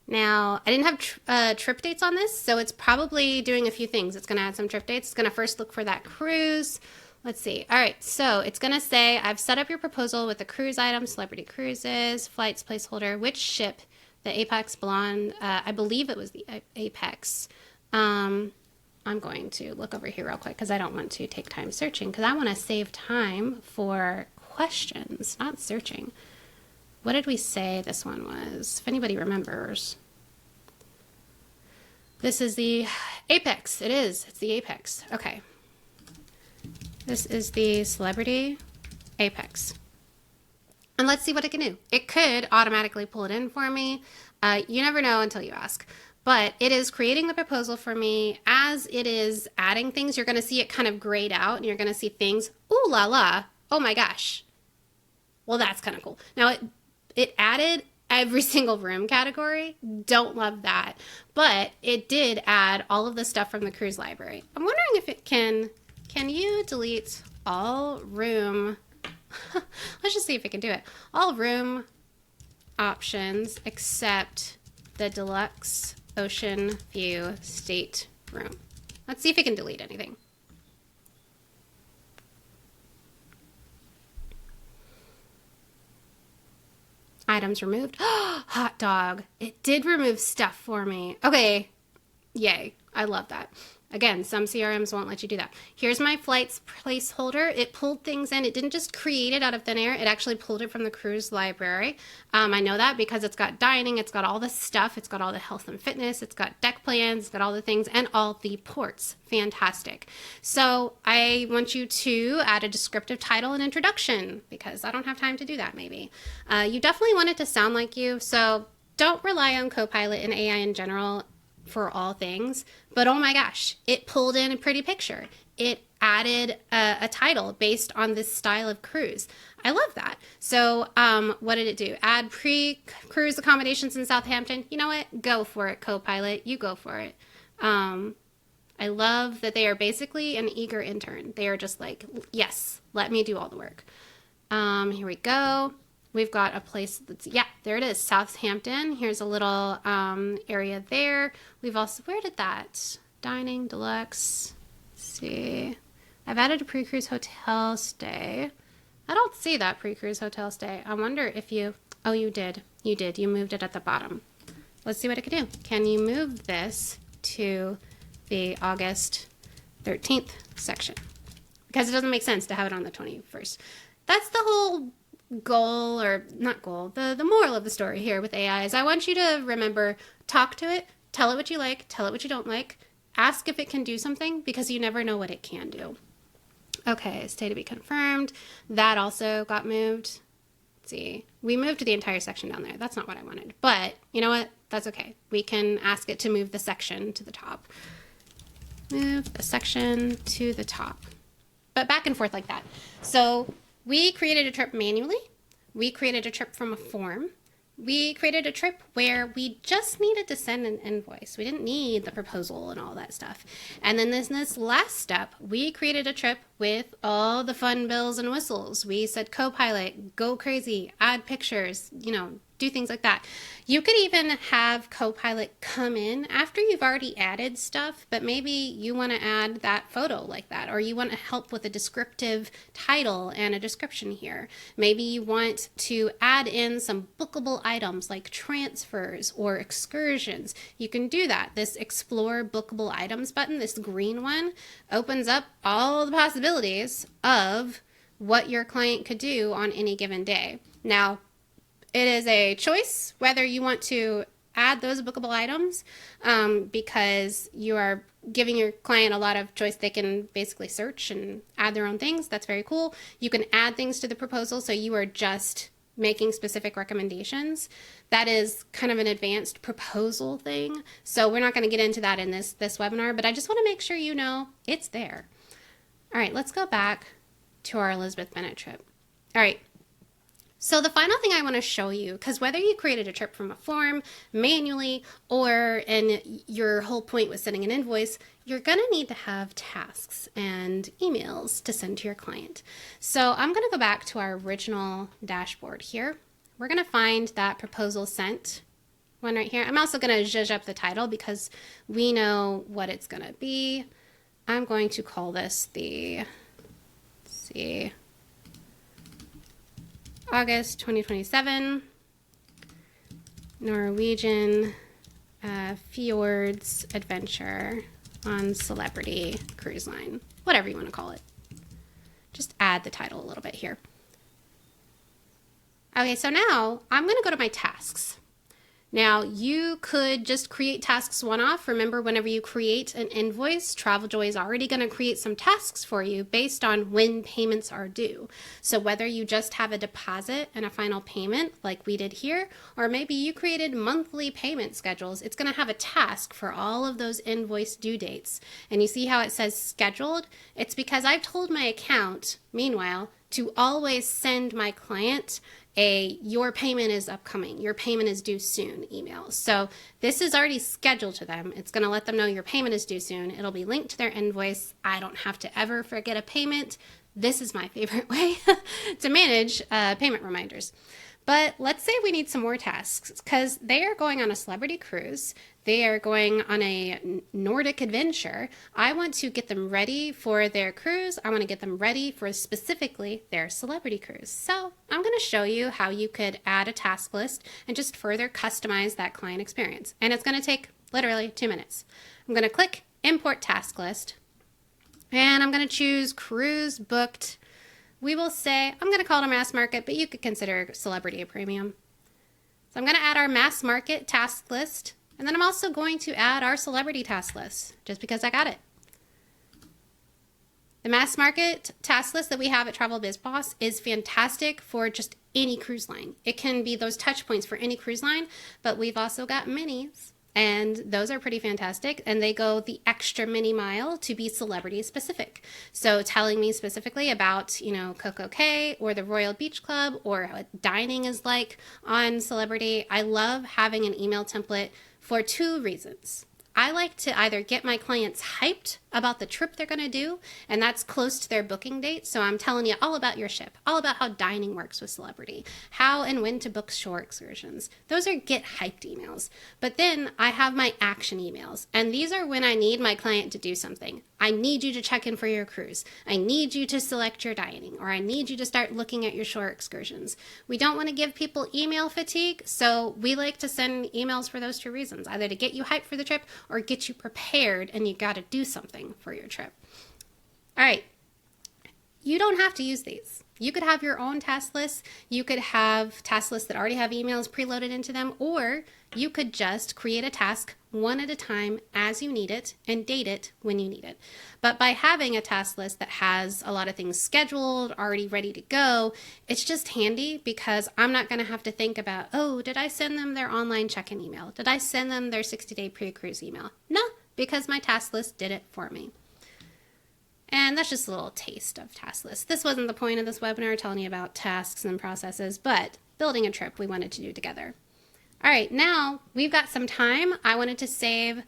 Now, I didn't have trip dates on this, so it's probably doing a few things. It's going to add some trip dates. It's going to first look for that cruise. Let's see. All right, so it's going to say, I've set up your proposal with the cruise item, celebrity cruises, flights placeholder, which ship, the Apex Blonde, I believe it was the Apex. I'm going to look over here real quick because I don't want to take time searching because I want to save time for questions, not searching. What did we say this one was? If anybody remembers. This is the Apex. It is. It's the Apex. Okay. This is the Celebrity Apex. And let's see what it can do. It could automatically pull it in for me. You never know until you ask. But it is creating the proposal for me. As it is adding things, you're going to see it kind of grayed out. And you're going to see things, ooh la la, oh my gosh. Well, that's kind of cool. Now, it added every single room category. Don't love that. But it did add all of the stuff from the cruise library. I'm wondering if it can you delete all room, let's just see if it can do it. All room options except the deluxe ocean view state room. Let's see if it can delete anything. Items removed. Hot dog. It did remove stuff for me. Okay. Yay. I love that. Again, some CRMs won't let you do that. Here's my flights placeholder. It pulled things in. It didn't just create it out of thin air. It actually pulled it from the cruise library. I know that because it's got dining. It's got all the stuff. It's got all the health and fitness. It's got deck plans. It's got all the things and all the ports. Fantastic. So I want you to add a descriptive title and introduction because I don't have time to do that maybe. You definitely want it to sound like you. So don't rely on Copilot and AI in general for all things, but oh my gosh, it pulled in a pretty picture. It added a title based on this style of cruise. I love that. So what did it do? Add pre-cruise accommodations in Southampton. You know what? Go for it, Copilot. You go for it. I love that they are basically an eager intern. They are just like, yes, let me do all the work. Here we go. We've got a place that's, yeah, there it is, Southampton. Here's a little area there. We've also, where did that? Dining, deluxe, let's see. I've added a pre-cruise hotel stay. I don't see that pre-cruise hotel stay. I wonder if you, oh, you did. You did. You moved it at the bottom. Let's see what it can do. Can you move this to the August 13th section? because it doesn't make sense to have it on the 21st. That's the whole goal, or not goal, the moral of the story here with AI is I want you to remember, talk to it, tell it what you like, tell it what you don't like, ask if it can do something, because you never know what it can do. Okay, stay to be confirmed. That also got moved. Let's see. We moved the entire section down there. That's not what I wanted. But you know what? That's okay. We can ask it to move the section to the top. Move the section to the top. But back and forth like that. So we created a trip manually. We created a trip from a form. We created a trip where we just needed to send an invoice. We didn't need the proposal and all that stuff. And then this last step, we created a trip with all the fun bells and whistles. We said Copilot, go crazy, add pictures, do things like that. You could even have Copilot come in after you've already added stuff, but maybe you want to add that photo like that, or you want to help with a descriptive title and a description here. Maybe you want to add in some bookable items like transfers or excursions. You can do that. This Explore Bookable Items button, this green one, opens up all the possibilities of what your client could do on any given day. Now, it is a choice whether you want to add those bookable items because you are giving your client a lot of choice. They can basically search and add their own things. That's very cool. You can add things to the proposal, so you are just making specific recommendations. That is kind of an advanced proposal thing. So we're not going to get into that in this webinar, but I just want to make sure you know it's there. All right, let's go back to our Elizabeth Bennet trip. All right. So the final thing I want to show you, because whether you created a trip from a form manually and your whole point was sending an invoice, you're going to need to have tasks and emails to send to your client. So I'm going to go back to our original dashboard here. We're going to find that proposal sent one right here. I'm also going to zhuzh up the title because we know what it's going to be. I'm going to call this the, let's see, August 2027 Norwegian Fjords Adventure on Celebrity Cruise Line, whatever you want to call it. Just add the title a little bit here. Okay, so now I'm going to go to my tasks. Now, you could just create tasks one-off. Remember, whenever you create an invoice, TravelJoy is already going to create some tasks for you based on when payments are due. So whether you just have a deposit and a final payment like we did here, or maybe you created monthly payment schedules, it's going to have a task for all of those invoice due dates. And you see how it says scheduled? It's because I've told my account, meanwhile, to always send my client your payment is upcoming, your payment is due soon email. So this is already scheduled to them. It's going to let them know your payment is due soon. It'll be linked to their invoice. I don't have to ever forget a payment. This is my favorite way to manage payment reminders. But let's say we need some more tasks because they are going on a celebrity cruise. They are going on a Nordic adventure. I want to get them ready for their cruise. I want to get them ready for specifically their celebrity cruise. So I'm going to show you how you could add a task list and just further customize that client experience. And it's going to take literally 2 minutes. I'm going to click Import Task List. And I'm going to choose Cruise Booked. We will say, I'm going to call it a mass market, but you could consider celebrity a premium. So I'm going to add our mass market task list, and then I'm also going to add our celebrity task list, just because I got it. The mass market task list that we have at Travel Biz Boss is fantastic for just any cruise line. It can be those touch points for any cruise line, but we've also got minis. And those are pretty fantastic. And they go the extra mini mile to be celebrity specific. So telling me specifically about, Coco Cay or the Royal Beach Club or what dining is like on Celebrity. I love having an email template for 2 reasons. I like to either get my clients hyped about the trip they're going to do, and that's close to their booking date. So I'm telling you all about your ship, all about how dining works with Celebrity, how and when to book shore excursions. Those are get hyped emails. But then I have my action emails, and these are when I need my client to do something. I need you to check in for your cruise. I need you to select your dining, or I need you to start looking at your shore excursions. We don't want to give people email fatigue, so we like to send emails for those 2 reasons, either to get you hyped for the trip or get you prepared and you got to do something for your trip. All right. you don't have to use these. You could have your own task lists. You could have task lists that already have emails preloaded into them, or you could just create a task one at a time as you need it and date it when you need it. But by having a task list that has a lot of things scheduled, already ready to go, it's just handy because I'm not going to have to think about, oh, did I send them their online check-in email? Did I send them their 60-day pre-cruise email? No, because my task list did it for me. And that's just a little taste of task lists. This wasn't the point of this webinar, telling you about tasks and processes, but building a trip we wanted to do together. All right, now we've got some time. I wanted to save,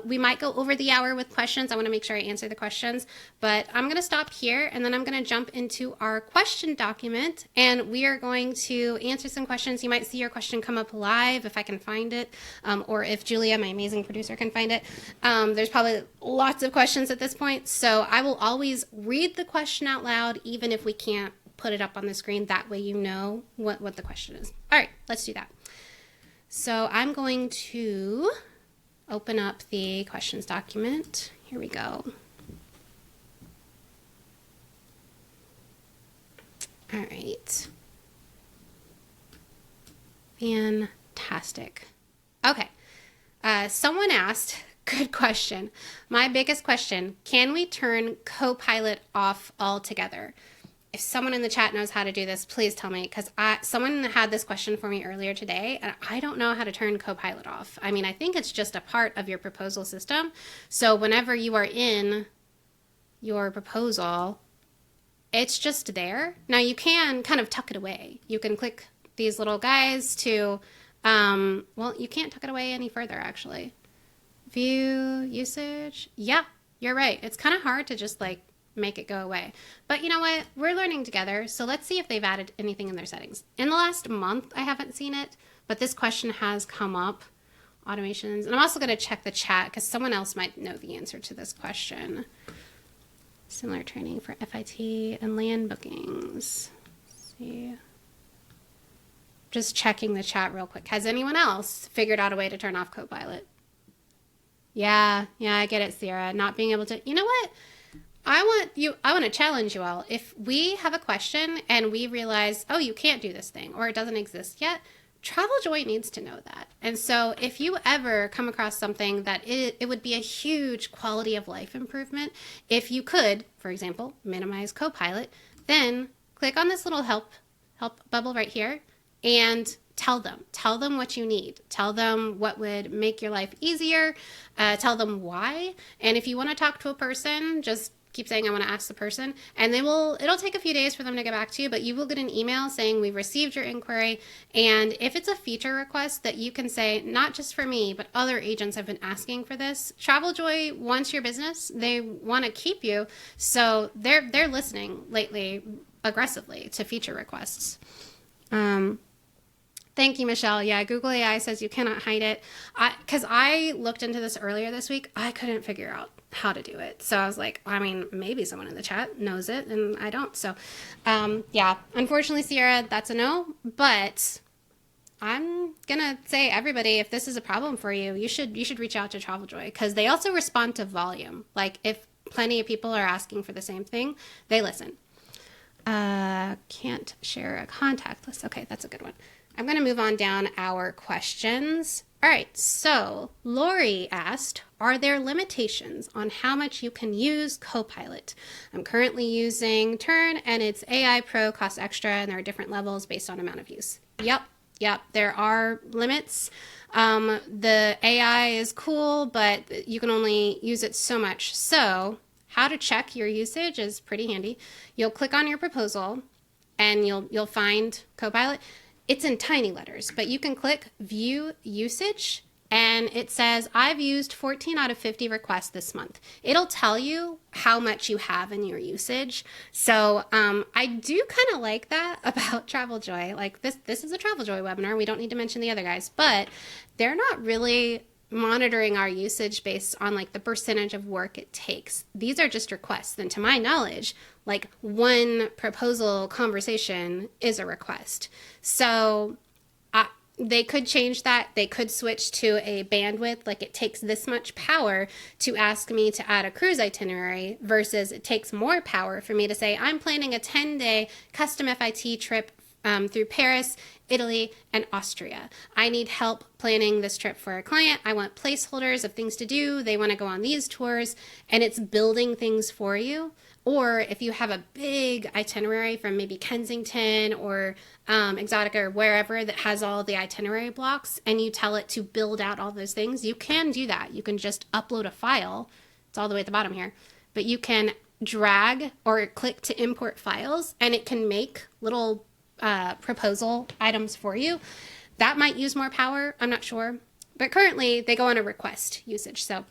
we might go over the hour with questions. I want to make sure I answer the questions, but I'm going to stop here and then I'm going to jump into our question document and we are going to answer some questions. You might see your question come up live if I can find it, or if Julia, my amazing producer, can find it. There's probably lots of questions at this point, so I will always read the question out loud even if we can't put it up on the screen. That way you know what the question is. All right, let's do that. So I'm going to open up the questions document. Here we go. All right. Fantastic. Okay. Someone asked, good question. My biggest question, can we turn Copilot off altogether? If someone in the chat knows how to do this, please tell me, because someone had this question for me earlier today, and I don't know how to turn Copilot off. I mean, I think it's just a part of your proposal system. So whenever you are in your proposal, it's just there. Now you can kind of tuck it away. You can click these little guys to, well, you can't tuck it away any further, actually. View usage. Yeah, you're right. It's kind of hard to just like make it go away. But you know what? We're learning together. So let's see if they've added anything in their settings. In the last month, I haven't seen it, but this question has come up. Automations. And I'm also going to check the chat because someone else might know the answer to this question. Similar training for FIT and land bookings. Let's see. Just checking the chat real quick. Has anyone else figured out a way to turn off Copilot? Yeah, I get it, Sierra. Not being able to, you know what? I want to challenge you all. If we have a question and we realize, oh, you can't do this thing or it doesn't exist yet, TravelJoy needs to know that. And so if you ever come across something that it would be a huge quality of life improvement, if you could, for example, minimize Copilot, then click on this little help bubble right here and tell them what you need. Tell them what would make your life easier. Tell them why. And if you want to talk to a person, just keep saying, I want to ask the person, and it'll take a few days for them to get back to you, but you will get an email saying we've received your inquiry. And if it's a feature request that you can say, not just for me, but other agents have been asking for this. TravelJoy wants your business. They want to keep you. So they're listening lately aggressively to feature requests. Thank you, Michelle. Yeah, Google AI says you cannot hide it. Because I looked into this earlier this week. I couldn't figure out how to do it. So I was like, I mean, maybe someone in the chat knows it and I don't. So yeah, unfortunately, Sierra, that's a no. But I'm going to say, everybody, if this is a problem for you, you should reach out to TravelJoy because they also respond to volume. Like if plenty of people are asking for the same thing, they listen. Can't share a contact list. Okay, that's a good one. I'm going to move on down our questions. All right, so Lori asked, are there limitations on how much you can use Copilot? I'm currently using Turn and it's AI Pro, costs extra, and there are different levels based on amount of use. Yep, there are limits. The AI is cool, but you can only use it so much. So how to check your usage is pretty handy. You'll click on your proposal and you'll find Copilot. It's in tiny letters, but you can click View Usage, and it says, I've used 14 out of 50 requests this month. It'll tell you how much you have in your usage. So I do kind of like that about TravelJoy. Like this is a TravelJoy webinar. We don't need to mention the other guys, but they're not really monitoring our usage based on like the percentage of work it takes. These are just requests. And to my knowledge, like one proposal conversation is a request. So they could change that. They could switch to a bandwidth, like it takes this much power to ask me to add a cruise itinerary versus it takes more power for me to say, I'm planning a 10-day custom FIT trip through Paris, Italy, and Austria. I need help planning this trip for a client. I want placeholders of things to do. They want to go on these tours, and it's building things for you. Or if you have a big itinerary from maybe Kensington or Exotica or wherever that has all the itinerary blocks, and you tell it to build out all those things, you can do that. You can just upload a file. It's all the way at the bottom here. But you can drag or click to import files, and it can make little proposal items for you. That might use more power. I'm not sure. But currently, they go on a request usage. So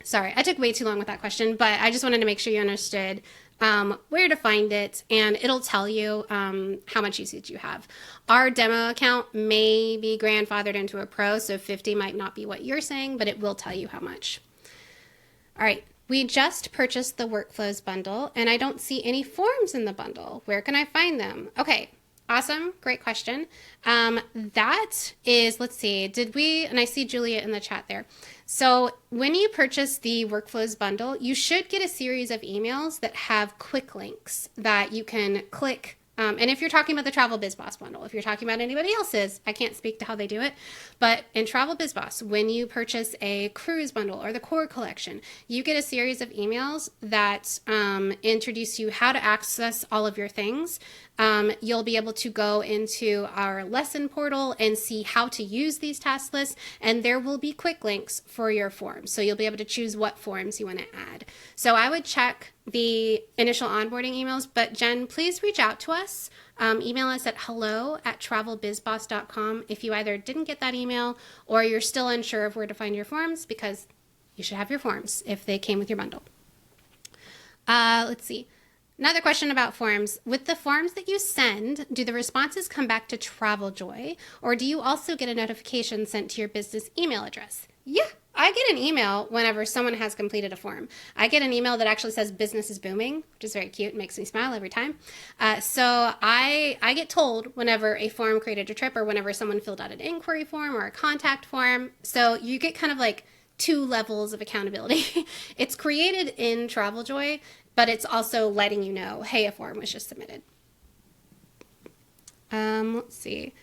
sorry, I took way too long with that question, but I just wanted to make sure you understood where to find it, and it'll tell you how much usage you have. Our demo account may be grandfathered into a pro, so 50 might not be what you're saying, but it will tell you how much. All right, we just purchased the workflows bundle, and I don't see any forms in the bundle. Where can I find them? Okay. Awesome. Great question. That is, let's see, and I see Julia in the chat there. So when you purchase the workflows bundle, you should get a series of emails that have quick links that you can click. And if you're talking about the Travel Biz Boss bundle, if you're talking about anybody else's, I can't speak to how they do it. But in Travel Biz Boss, when you purchase a cruise bundle or the core collection, you get a series of emails that introduce you how to access all of your things. You'll be able to go into our lesson portal and see how to use these task lists, and there will be quick links for your forms. So you'll be able to choose what forms you want to add. So I would check the initial onboarding emails, but Jen, please reach out to us. Email us at hello@travelbizboss.com if you either didn't get that email or you're still unsure of where to find your forms, because you should have your forms if they came with your bundle. Let's see. Another question about forms. With the forms that you send, do the responses come back to TravelJoy, or do you also get a notification sent to your business email address? Yeah, I get an email whenever someone has completed a form. I get an email that actually says business is booming, which is very cute and makes me smile every time. So I get told whenever a form created a trip or whenever someone filled out an inquiry form or a contact form. So you get kind of like 2 levels of accountability. It's created in TravelJoy, but it's also letting you know, hey, a form was just submitted. Let's see.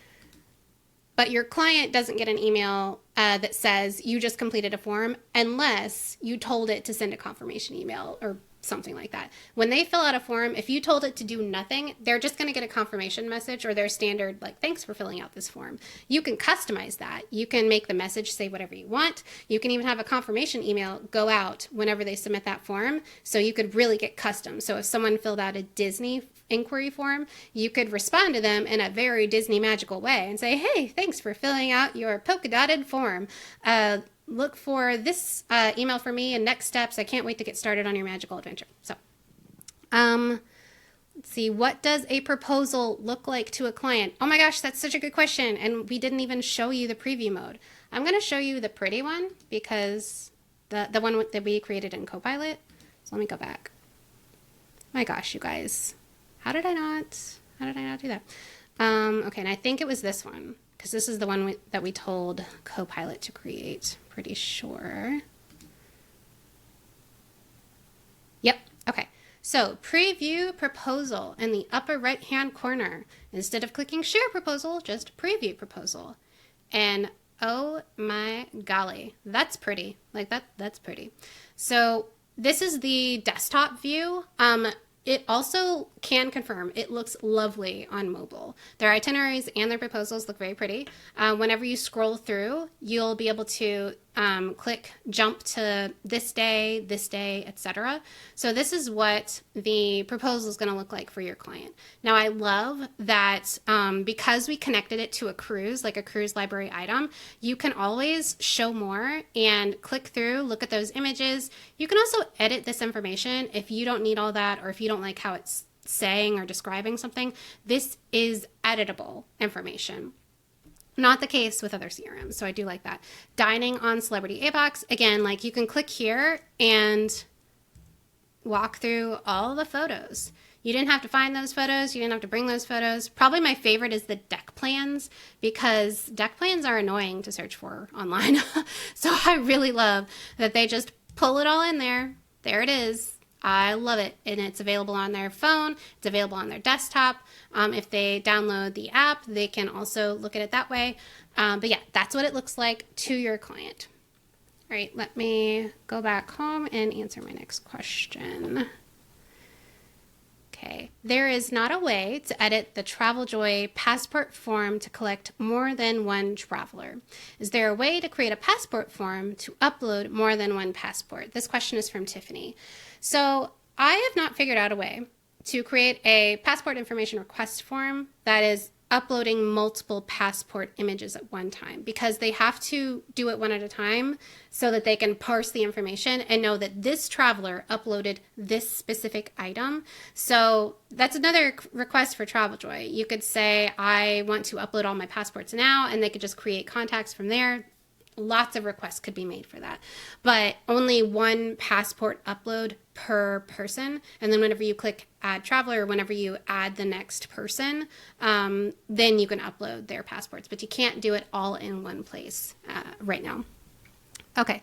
But your client doesn't get an email that says you just completed a form unless you told it to send a confirmation email or something like that. When they fill out a form, if you told it to do nothing, they're just going to get a confirmation message or their standard, like, thanks for filling out this form. You can customize that. You can make the message say whatever you want. You can even have a confirmation email go out whenever they submit that form. So you could really get custom. So if someone filled out a Disney inquiry form, you could respond to them in a very Disney magical way and say, hey, thanks for filling out your polka dotted form. Look for this email for me and next steps. I can't wait to get started on your magical adventure. So, let's see. What does a proposal look like to a client? Oh my gosh, that's such a good question. And we didn't even show you the preview mode. I'm going to show you the pretty one because the one that we created in Copilot. So let me go back. My gosh, you guys. How did I not do that? Okay, and I think it was this one, because this is the one that we told Copilot to create. Pretty sure. Yep. Okay. So preview proposal in the upper right hand corner. Instead of clicking share proposal, just preview proposal. And oh my golly, that's pretty. Like that's pretty. So this is the desktop view. It also can confirm it looks lovely on mobile. Their itineraries and their proposals look very pretty. Whenever you scroll through, you'll be able to click jump to this day, etc. So this is what the proposal is going to look like for your client. Now I love that because we connected it to a cruise, like a cruise library item, you can always show more and click through, look at those images. You can also edit this information if you don't need all that, or if you don't like how it's saying or describing something. This is editable information. Not the case with other CRMs, so I do like that. Dining on Celebrity ABOX, again, like you can click here and walk through all the photos. You didn't have to find those photos. You didn't have to bring those photos. Probably my favorite is the deck plans, because deck plans are annoying to search for online. So I really love that they just pull it all in there. There it is. I love it. And it's available on their phone. It's available on their desktop. If they download the app, they can also look at it that way. But yeah, that's what it looks like to your client. All right, let me go back home and answer my next question. Okay, there is not a way to edit the TravelJoy passport form to collect more than one traveler. Is there a way to create a passport form to upload more than one passport? This question is from Tiffany. So I have not figured out a way to create a passport information request form that is uploading multiple passport images at one time, because they have to do it one at a time so that they can parse the information and know that this traveler uploaded this specific item. So that's another request for TravelJoy. You could say, I want to upload all my passports now, and they could just create contacts from there. Lots of requests could be made for that, but only one passport upload per person. And then whenever you click add traveler, whenever you add the next person, then you can upload their passports, but you can't do it all in one place right now. Okay.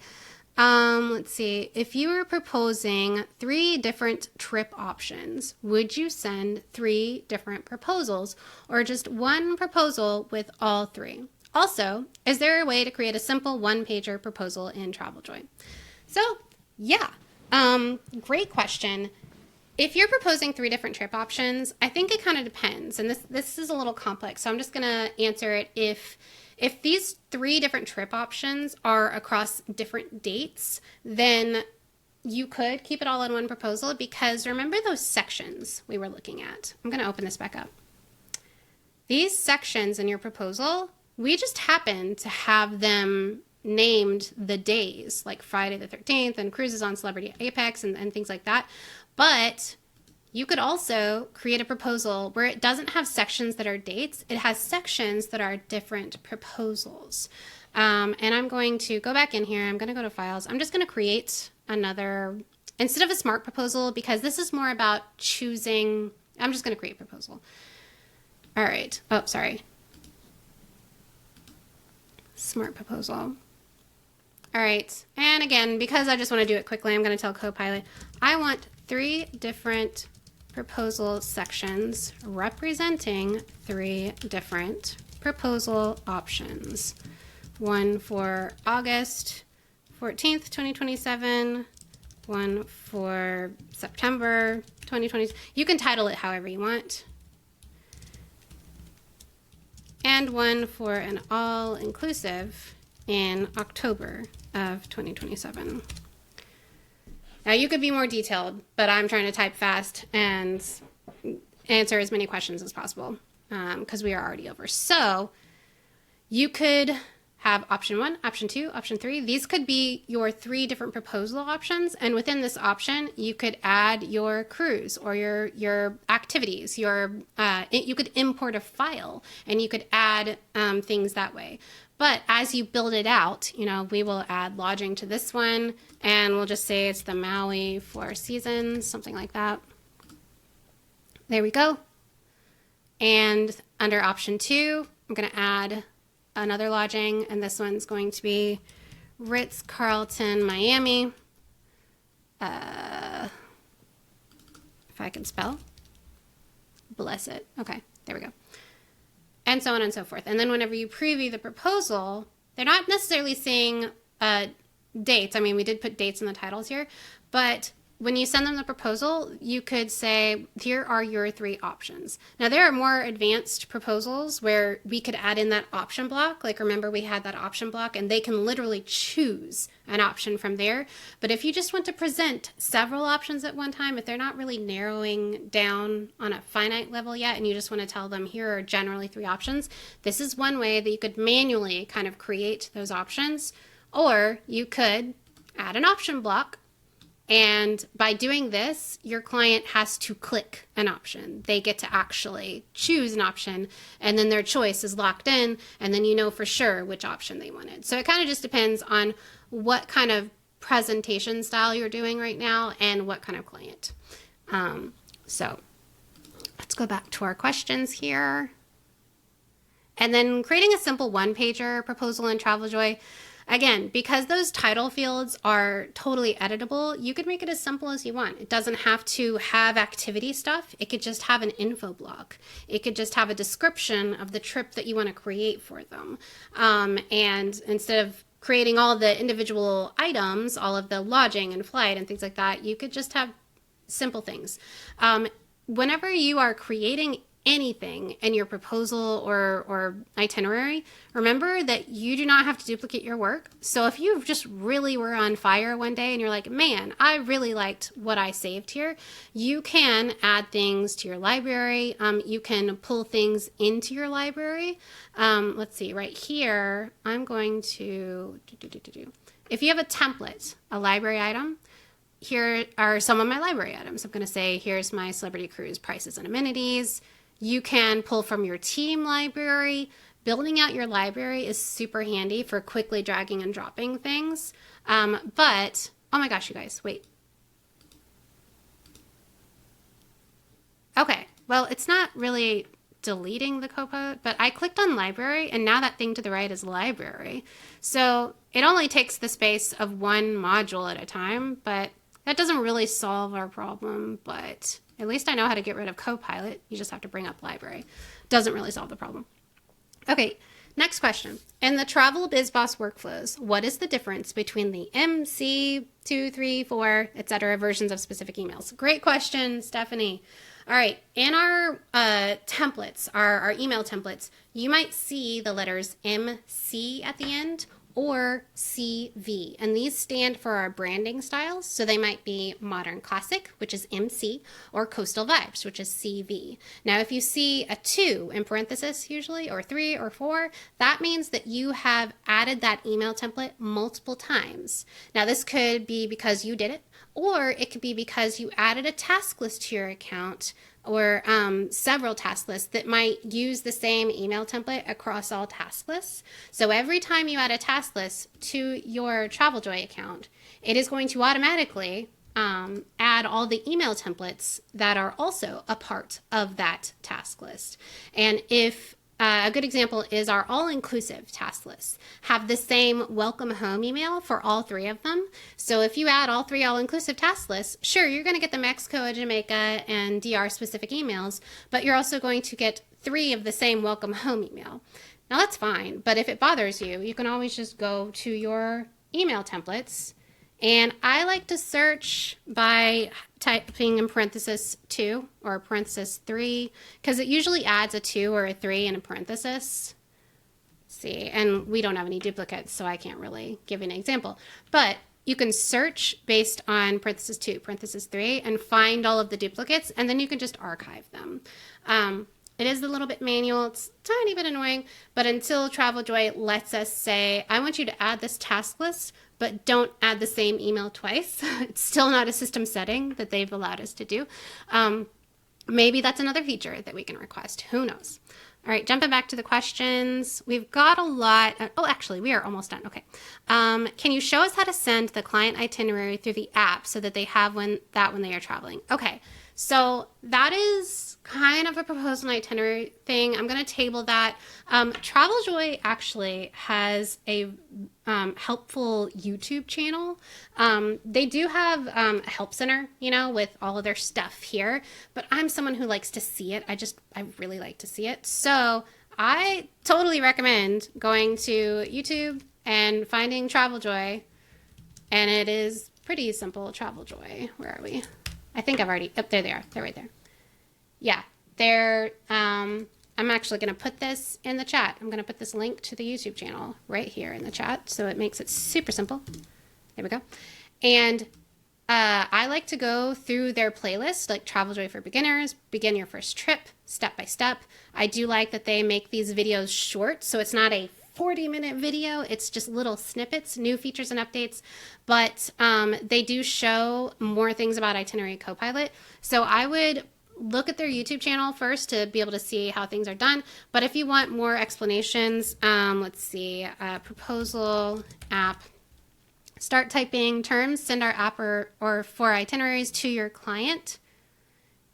Let's see. If you were proposing 3 different trip options, would you send 3 different proposals, or just one proposal with all 3? Also, is there a way to create a simple one-pager proposal in TravelJoy? So, yeah, great question. If you're proposing 3 different trip options, I think it kind of depends, and this is a little complex, so I'm just going to answer it. If these 3 different trip options are across different dates, then you could keep it all in one proposal, because remember those sections we were looking at? I'm going to open this back up. These sections in your proposal, we just happen to have them named the days, like Friday the 13th and cruises on Celebrity Apex and things like that. But you could also create a proposal where it doesn't have sections that are dates. It has sections that are different proposals. And I'm going to go back in here. I'm going to go to files. I'm just going to create another, instead of a smart proposal, because this is more about choosing. I'm just going to create a proposal. All right. Oh, sorry. Smart proposal. All right, and again, because I just want to do it quickly, I'm going to tell Copilot, I want 3 different proposal sections representing 3 different proposal options. One for August 14th, 2027, one for September 2020. You can title it however you want. And one for an all-inclusive in October of 2027. Now you could be more detailed, but I'm trying to type fast and answer as many questions as possible because we are already over. So you could have option 1, option 2, option 3. These could be your 3 different proposal options, and within this option, you could add your cruise or your activities. You could import a file, and you could add things that way. But as you build it out, we will add lodging to this one, and we'll just say it's the Maui 4 Seasons, something like that. There we go. And under option 2, I'm going to add another lodging, and this one's going to be Ritz-Carlton, Miami. If I can spell. Bless it. Okay, there we go. And so on and so forth. And then whenever you preview the proposal, they're not necessarily seeing dates. I mean, we did put dates in the titles here, but when you send them the proposal, you could say, here are your 3 options. Now, there are more advanced proposals where we could add in that option block. Like, remember, we had that option block, and they can literally choose an option from there. But if you just want to present several options at one time, if they're not really narrowing down on a finite level yet, and you just want to tell them, here are generally 3 options, this is one way that you could manually kind of create those options. Or you could add an option block. And by doing this, your client has to click an option. They get to actually choose an option, and then their choice is locked in, and then you know for sure which option they wanted. So it kind of just depends on what kind of presentation style you're doing right now and what kind of client. So let's go back to our questions here. And then creating a simple one-pager proposal in TravelJoy. Again, because those title fields are totally editable, you could make it as simple as you want. It doesn't have to have activity stuff. It could just have an info block. It could just have a description of the trip that you want to create for them. And instead of creating all the individual items, all of the lodging and flight and things like that, you could just have simple things. Whenever you are creating anything in your proposal or itinerary, remember that you do not have to duplicate your work. So if you just really were on fire one day and you're like, man, I really liked what I saved here, you can add things to your library. You can pull things into your library. Let's see, right here, I'm going to if you have a template, a library item, here are some of my library items. I'm going to say, here's my Celebrity Cruise prices and amenities. You can pull from your team library. Building out your library is super handy for quickly dragging and dropping things. But, oh my gosh, you guys, wait. Okay, well, it's not really deleting the copilot, but I clicked on library and now that thing to the right is library. So it only takes the space of one module at a time, but that doesn't really solve our problem, but at least I know how to get rid of Copilot. You just have to bring up library. Doesn't really solve the problem. Okay, next question. In the Travel BizBoss workflows, what is the difference between the MC, 2, 3, 4, etc. versions of specific emails? Great question, Stephanie. All right, in our templates, our email templates, you might see the letters MC at the end or CV. And these stand for our branding styles. So they might be Modern Classic, which is MC, or Coastal Vibes, which is CV. Now, if you see a 2 in parenthesis usually, or 3 or 4, that means that you have added that email template multiple times. Now, this could be because you did it, or it could be because you added a task list to your account or several task lists that might use the same email template across all task lists. So every time you add a task list to your TravelJoy account, it is going to automatically add all the email templates that are also a part of that task list. And if a good example is our all-inclusive task lists have the same welcome home email for all 3 of them. So if you add all 3 all-inclusive task lists, sure, you're going to get the Mexico, Jamaica, and DR specific emails, but you're also going to get 3 of the same welcome home email. Now that's fine, but if it bothers you, you can always just go to your email templates. And I like to search by typing in parenthesis 2 or parenthesis 3 because it usually adds a 2 or a 3 in a parenthesis. Let's see, and we don't have any duplicates, so I can't really give you an example. But you can search based on parenthesis 2, parenthesis 3, and find all of the duplicates, and then you can just archive them. It is a little bit manual. It's a tiny bit annoying, but until TravelJoy lets us say, I want you to add this task list, but don't add the same email twice. It's still not a system setting that they've allowed us to do. Maybe that's another feature that we can request. Who knows? All right, jumping back to the questions. We've got a lot. Oh, actually, we are almost done. Okay. Can you show us how to send the client itinerary through the app so that they have when they are traveling? Okay. So that is kind of a proposal itinerary thing. I'm going to table that. TravelJoy actually has a helpful YouTube channel. They do have a help center, you know, with all of their stuff here, but I'm someone who likes to see it. I really like to see it. So I totally recommend going to YouTube and finding TravelJoy, and it is pretty simple. TravelJoy, where are we? I think I've already, there they are. They're right there. Yeah, they're, I'm actually going to put this in the chat. I'm going to put this link to the YouTube channel right here in the chat. So it makes it super simple. There we go. And I like to go through their playlist, like TravelJoy for Beginners, Begin Your First Trip, Step by Step. I do like that they make these videos short, so it's not a 40-minute video. It's just little snippets, new features and updates, but they do show more things about Itinerary Copilot. So I would look at their YouTube channel first to be able to see how things are done. But if you want more explanations, let's see, proposal app, start typing terms, send our app or for itineraries to your client,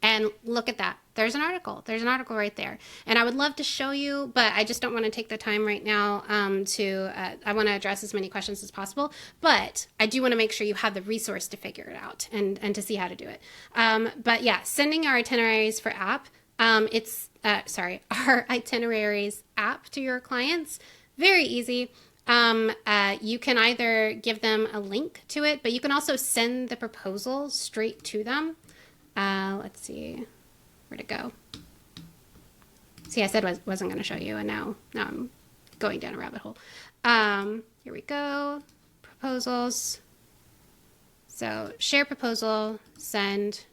and look at that. there's an article. There's an article right there. And I would love to show you, but I just don't want to take the time right now I want to address as many questions as possible. But I do want to make sure you have the resource to figure it out and to see how to do it. But yeah, sending our itineraries for app, our itineraries app to your clients, very easy. You can either give them a link to it, but you can also send the proposal straight to them. Let's see, where'd it go? See, I said I wasn't going to show you, and now I'm going down a rabbit hole. Here we go, proposals. So share proposal, send.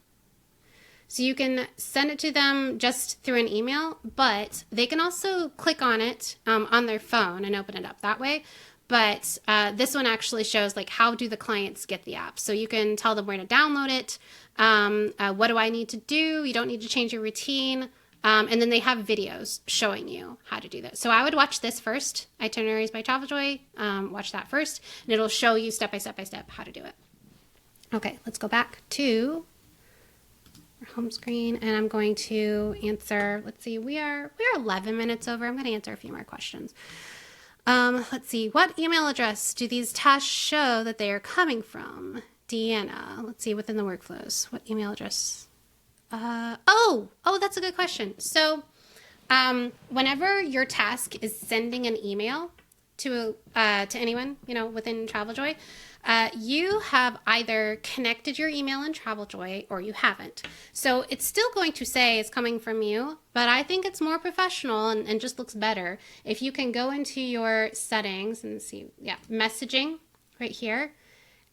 So you can send it to them just through an email, but they can also click on it on their phone and open it up that way. But this one actually shows like how do the clients get the app. So you can tell them where to download it. What do I need to do? You don't need to change your routine. And then they have videos showing you how to do that. So I would watch this first, Itineraries by TravelJoy. Watch that first, and it'll show you step by step how to do it. Okay, let's go back to our home screen, and I'm going to answer. Let's see, we are 11 minutes over. I'm going to answer a few more questions. Let's see, what email address do these tasks show that they are coming from? Deanna. Let's see, within the workflows, what email address? That's a good question. So, whenever your task is sending an email to anyone, within TravelJoy, you have either connected your email in TravelJoy or you haven't. So it's still going to say it's coming from you, but I think it's more professional and just looks better if you can go into your settings and see, messaging right here,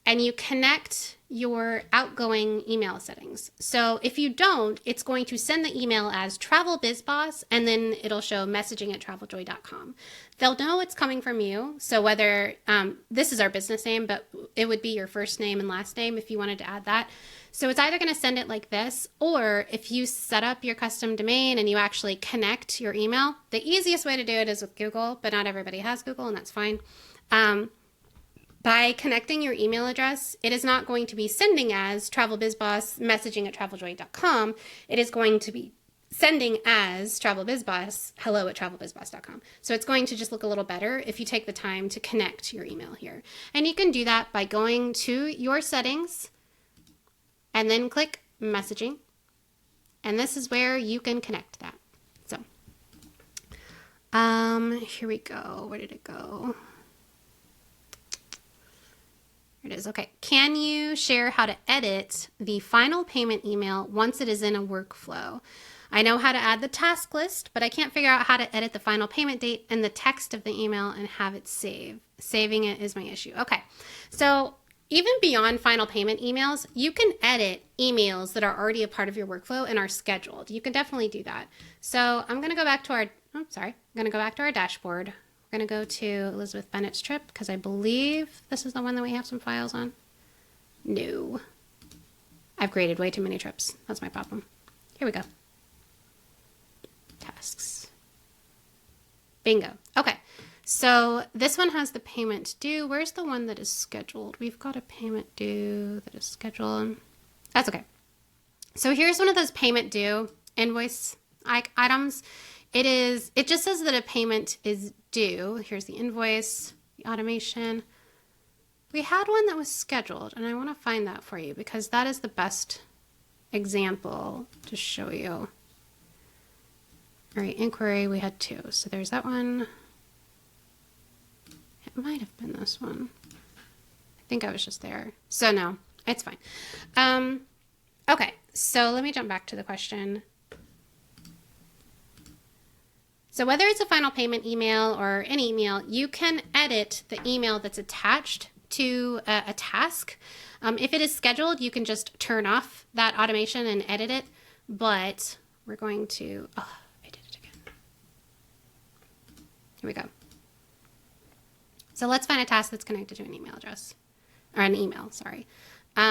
and you connect your outgoing email settings. So if you don't, it's going to send the email as TravelBizBoss, and then it'll show messaging at traveljoy.com. They'll know it's coming from you. So whether, this is our business name, but it would be your first name and last name if you wanted to add that. So it's either going to send it like this, or if you set up your custom domain and you actually connect your email, the easiest way to do it is with Google, but not everybody has Google, and that's fine. By connecting your email address, it is not going to be sending as TravelBizBoss messaging at traveljoy.com. It is going to be sending as TravelBizBoss hello at travelbizboss.com. So it's going to just look a little better if you take the time to connect your email here. And you can do that by going to your settings and then click messaging. And this is where you can connect that. So here we go. Where did it go? It is. Okay. Can you share how to edit the final payment email once it is in a workflow? I know how to add the task list, but I can't figure out how to edit the final payment date and the text of the email and have it save. Saving it is my issue. Okay. So even beyond final payment emails, you can edit emails that are already a part of your workflow and are scheduled. You can definitely do that. So I'm going to go back to our dashboard. We're going to go to Elizabeth Bennett's trip because I believe this is the one that we have some files on. No. I've created way too many trips. That's my problem. Here we go. Tasks. Bingo. Okay. So this one has the payment due. Where's the one that is scheduled? We've got a payment due that is scheduled. That's okay. So here's one of those payment due invoice items. It just says that a payment is due. Here's the invoice, the automation. We had one that was scheduled, and I want to find that for you because that is the best example to show you. All right, inquiry, we had two. So there's that one. It might have been this one. I think I was just there. So no, it's fine. Okay, so let me jump back to the question. So whether it's a final payment email or any email, you can edit the email that's attached to a task. If it is scheduled, you can just turn off that automation and edit it. But we're going to, I did it again. Here we go. So let's find a task that's connected to an email address, or an email, sorry. Any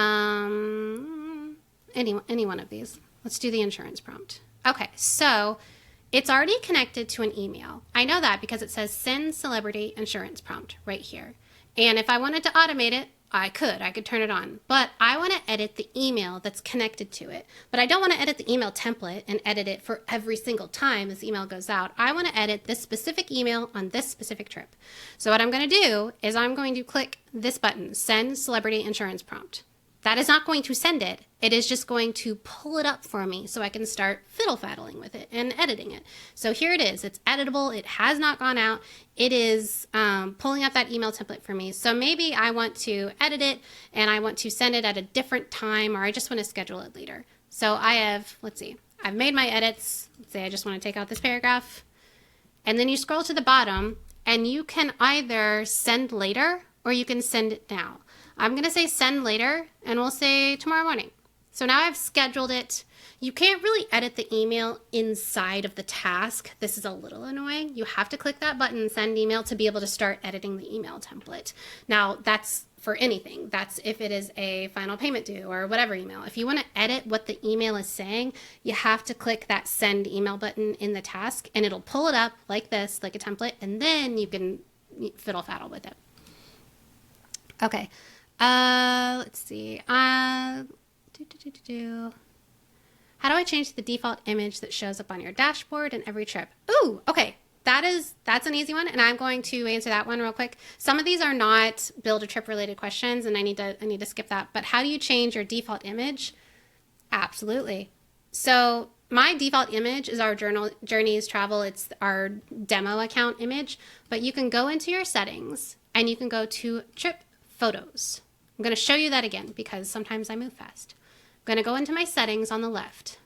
one of these. Let's do the insurance prompt. Okay, so it's already connected to an email. I know that because it says send celebrity insurance prompt right here. And if I wanted to automate it, I could turn it on, but I want to edit the email that's connected to it. But I don't want to edit the email template and edit it for every single time this email goes out. I want to edit this specific email on this specific trip. So what I'm going to do is I'm going to click this button, Send Celebrity Insurance Prompt. That is not going to send it. It is just going to pull it up for me so I can start fiddle-faddling with it and editing it. So here it is. It's editable. It has not gone out. It is pulling up that email template for me. So maybe I want to edit it and I want to send it at a different time, or I just want to schedule it later. So I have, let's see, I've made my edits. Let's say I just want to take out this paragraph. And then you scroll to the bottom and you can either send later or you can send it now. I'm going to say send later, and we'll say tomorrow morning. So now I've scheduled it. You can't really edit the email inside of the task. This is a little annoying. You have to click that button, send email, to be able to start editing the email template. Now, that's for anything. That's if it is a final payment due or whatever email. If you want to edit what the email is saying, you have to click that send email button in the task, and it'll pull it up like this, like a template, and then you can fiddle-faddle with it. Okay. Let's see. How do I change the default image that shows up on your dashboard in every trip? Ooh, okay. That's an easy one, and I'm going to answer that one real quick. Some of these are not build a trip related questions, and I need to skip that. But how do you change your default image? Absolutely. So my default image is our Journeys Travel. It's our demo account image, but you can go into your settings and you can go to trip photos. I'm going to show you that again because sometimes I move fast. I'm going to go into my settings on the left,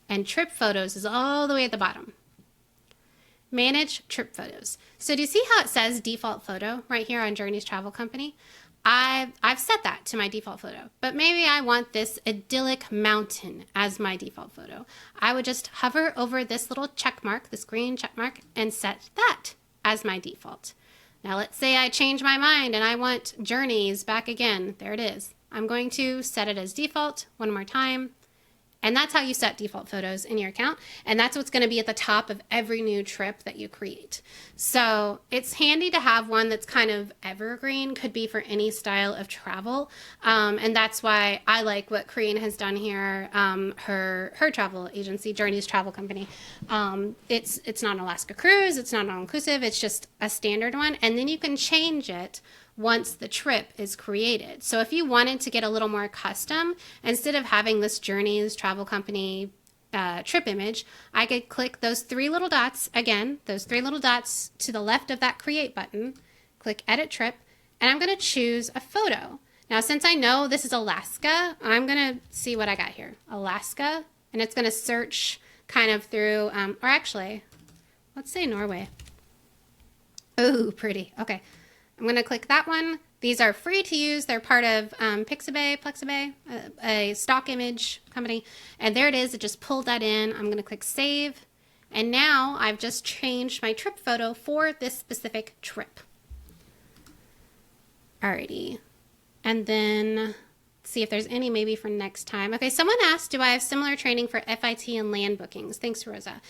and trip photos is all the way at the bottom. Manage trip photos. So do you see how it says default photo right here on Journeys Travel Company? I've set that to my default photo, but maybe I want this idyllic mountain as my default photo. I would just hover over this little check mark, this green check mark, and set that as my default. Now let's say I change my mind and I want Journeys back again. There it is. I'm going to set it as default one more time. And that's how you set default photos in your account. And that's what's going to be at the top of every new trip that you create. So it's handy to have one that's kind of evergreen, could be for any style of travel. And that's why I like what Corinne has done here, her travel agency, Journeys Travel Company. It's not an Alaska cruise. It's not an all-inclusive. It's just a standard one. And then you can change it once the trip is created. So if you wanted to get a little more custom, instead of having this Journeys Travel Company trip image, I could click those three little dots, again, those three little dots to the left of that create button, click edit trip, and I'm going to choose a photo. Now, since I know this is Alaska, I'm going to see what I got here. Alaska, and it's going to search kind of through, or actually, let's say Norway. Ooh, pretty. Okay. I'm going to click that one. These are free to use. They're part of Plexibay, a stock image company. And there it is. It just pulled that in. I'm going to click save. And now I've just changed my trip photo for this specific trip. Alrighty. And then let's see if there's any maybe for next time. Okay, someone asked, do I have similar training for FIT and land bookings? Thanks, Rosa.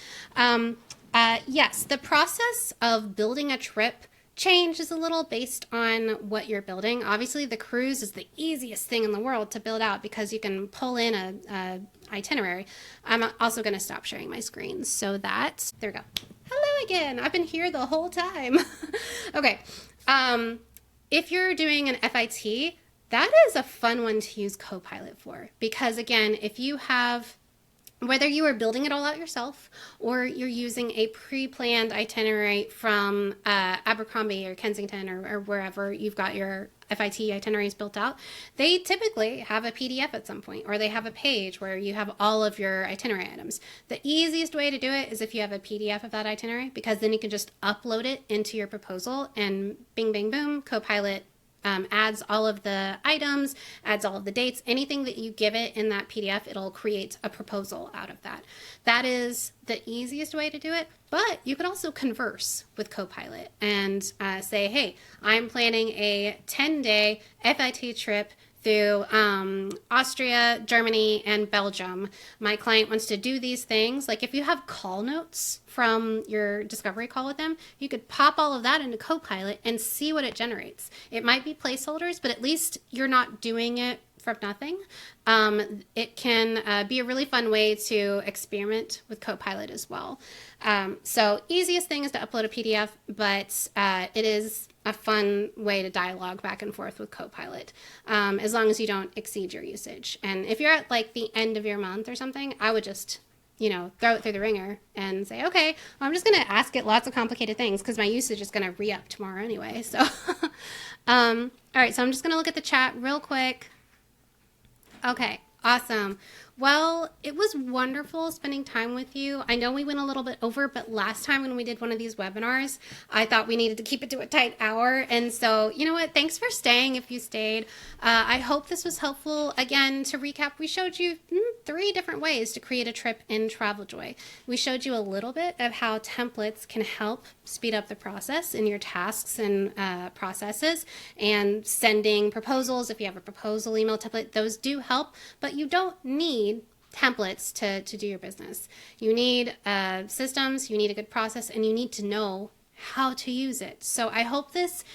Yes, the process of building a trip changes a little based on what you're building. Obviously, the cruise is the easiest thing in the world to build out because you can pull in a itinerary. I'm also going to stop sharing my screen so that, there we go. Hello again. I've been here the whole time. Okay. If you're doing an FIT, that is a fun one to use Copilot for because, again, if you have, whether you are building it all out yourself or you're using a pre-planned itinerary from Abercrombie or Kensington or wherever you've got your FIT itineraries built out, they typically have a PDF at some point, or they have a page where you have all of your itinerary items. The easiest way to do it is if you have a PDF of that itinerary, because then you can just upload it into your proposal and bing, bing, boom, Copilot adds all of the items, adds all of the dates, anything that you give it in that PDF, it'll create a proposal out of that. That is the easiest way to do it, but you could also converse with Copilot and say, hey, I'm planning a 10-day FIT trip through Austria, Germany, and Belgium. My client wants to do these things. Like if you have call notes from your discovery call with them, you could pop all of that into Copilot and see what it generates. It might be placeholders, but at least you're not doing it from nothing. It can be a really fun way to experiment with Copilot as well. So easiest thing is to upload a PDF, but it is a fun way to dialogue back and forth with Copilot, as long as you don't exceed your usage. And if you're at like the end of your month or something, I would just, you know, throw it through the ringer and say, okay, well, I'm just going to ask it lots of complicated things because my usage is going to re-up tomorrow anyway. So, all right, so I'm just going to look at the chat real quick. Okay, awesome. Well, it was wonderful spending time with you. I know we went a little bit over, but last time when we did one of these webinars, I thought we needed to keep it to a tight hour. And so, you know what? Thanks for staying if you stayed. I hope this was helpful. Again, to recap, we showed you 3 different ways to create a trip in TravelJoy. We showed you a little bit of how templates can help speed up the process in your tasks and processes, and sending proposals. If you have a proposal email template, those do help, but you don't need templates to do your business. You need systems, you need a good process, and you need to know how to use it. So I hope this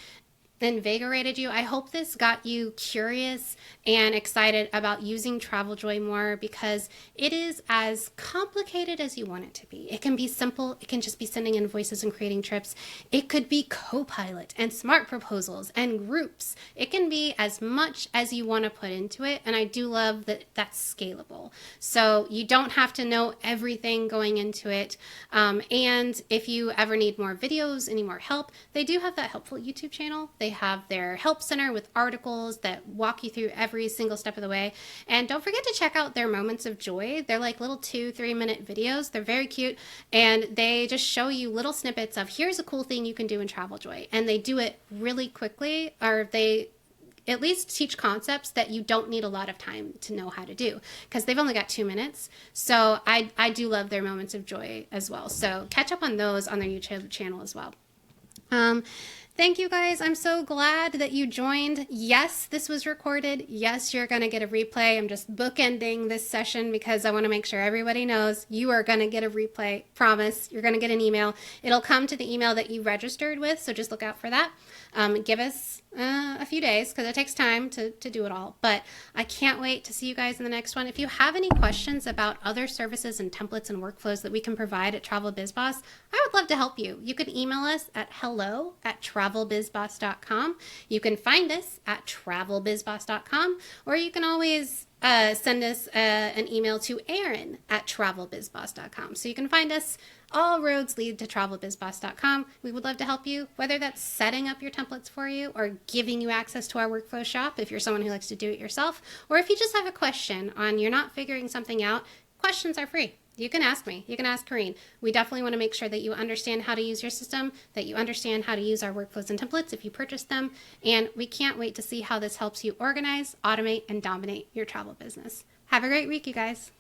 invigorated you. I hope this got you curious and excited about using TravelJoy more, because it is as complicated as you want it to be. It can be simple. It can just be sending invoices and creating trips. It could be Copilot and smart proposals and groups. It can be as much as you want to put into it. And I do love that that's scalable. So you don't have to know everything going into it. And if you ever need more videos, any more help, they do have that helpful YouTube channel. They have their help center with articles that walk you through every single step of the way. And don't forget to check out their moments of joy. They're like little 2-3 minute videos. They're very cute, and they just show you little snippets of here's a cool thing you can do in TravelJoy. And they do it really quickly, or they at least teach concepts that you don't need a lot of time to know how to do, because they've only got 2 minutes. So I do love their moments of joy as well. So catch up on those on their YouTube channel as well. Thank you guys. I'm so glad that you joined. Yes, this was recorded. Yes, you're going to get a replay. I'm just bookending this session because I want to make sure everybody knows you are going to get a replay. Promise. You're going to get an email. It'll come to the email that you registered with, so just look out for that. Give us a few days because it takes time to do it all. But I can't wait to see you guys in the next one. If you have any questions about other services and templates and workflows that we can provide at Travel Biz Boss, I would love to help you. You can email us at hello@travelbizboss.com. You can find us at travelbizboss.com, or you can always send us an email to Erin at travelbizboss.com. So you can find us. All roads lead to travelbizboss.com. We would love to help you, whether that's setting up your templates for you or giving you access to our workflow shop if you're someone who likes to do it yourself, or if you just have a question on you're not figuring something out. Questions are free. You can ask me. You can ask Kareen. We definitely want to make sure that you understand how to use your system, that you understand how to use our workflows and templates if you purchase them, and we can't wait to see how this helps you organize, automate, and dominate your travel business. Have a great week, you guys.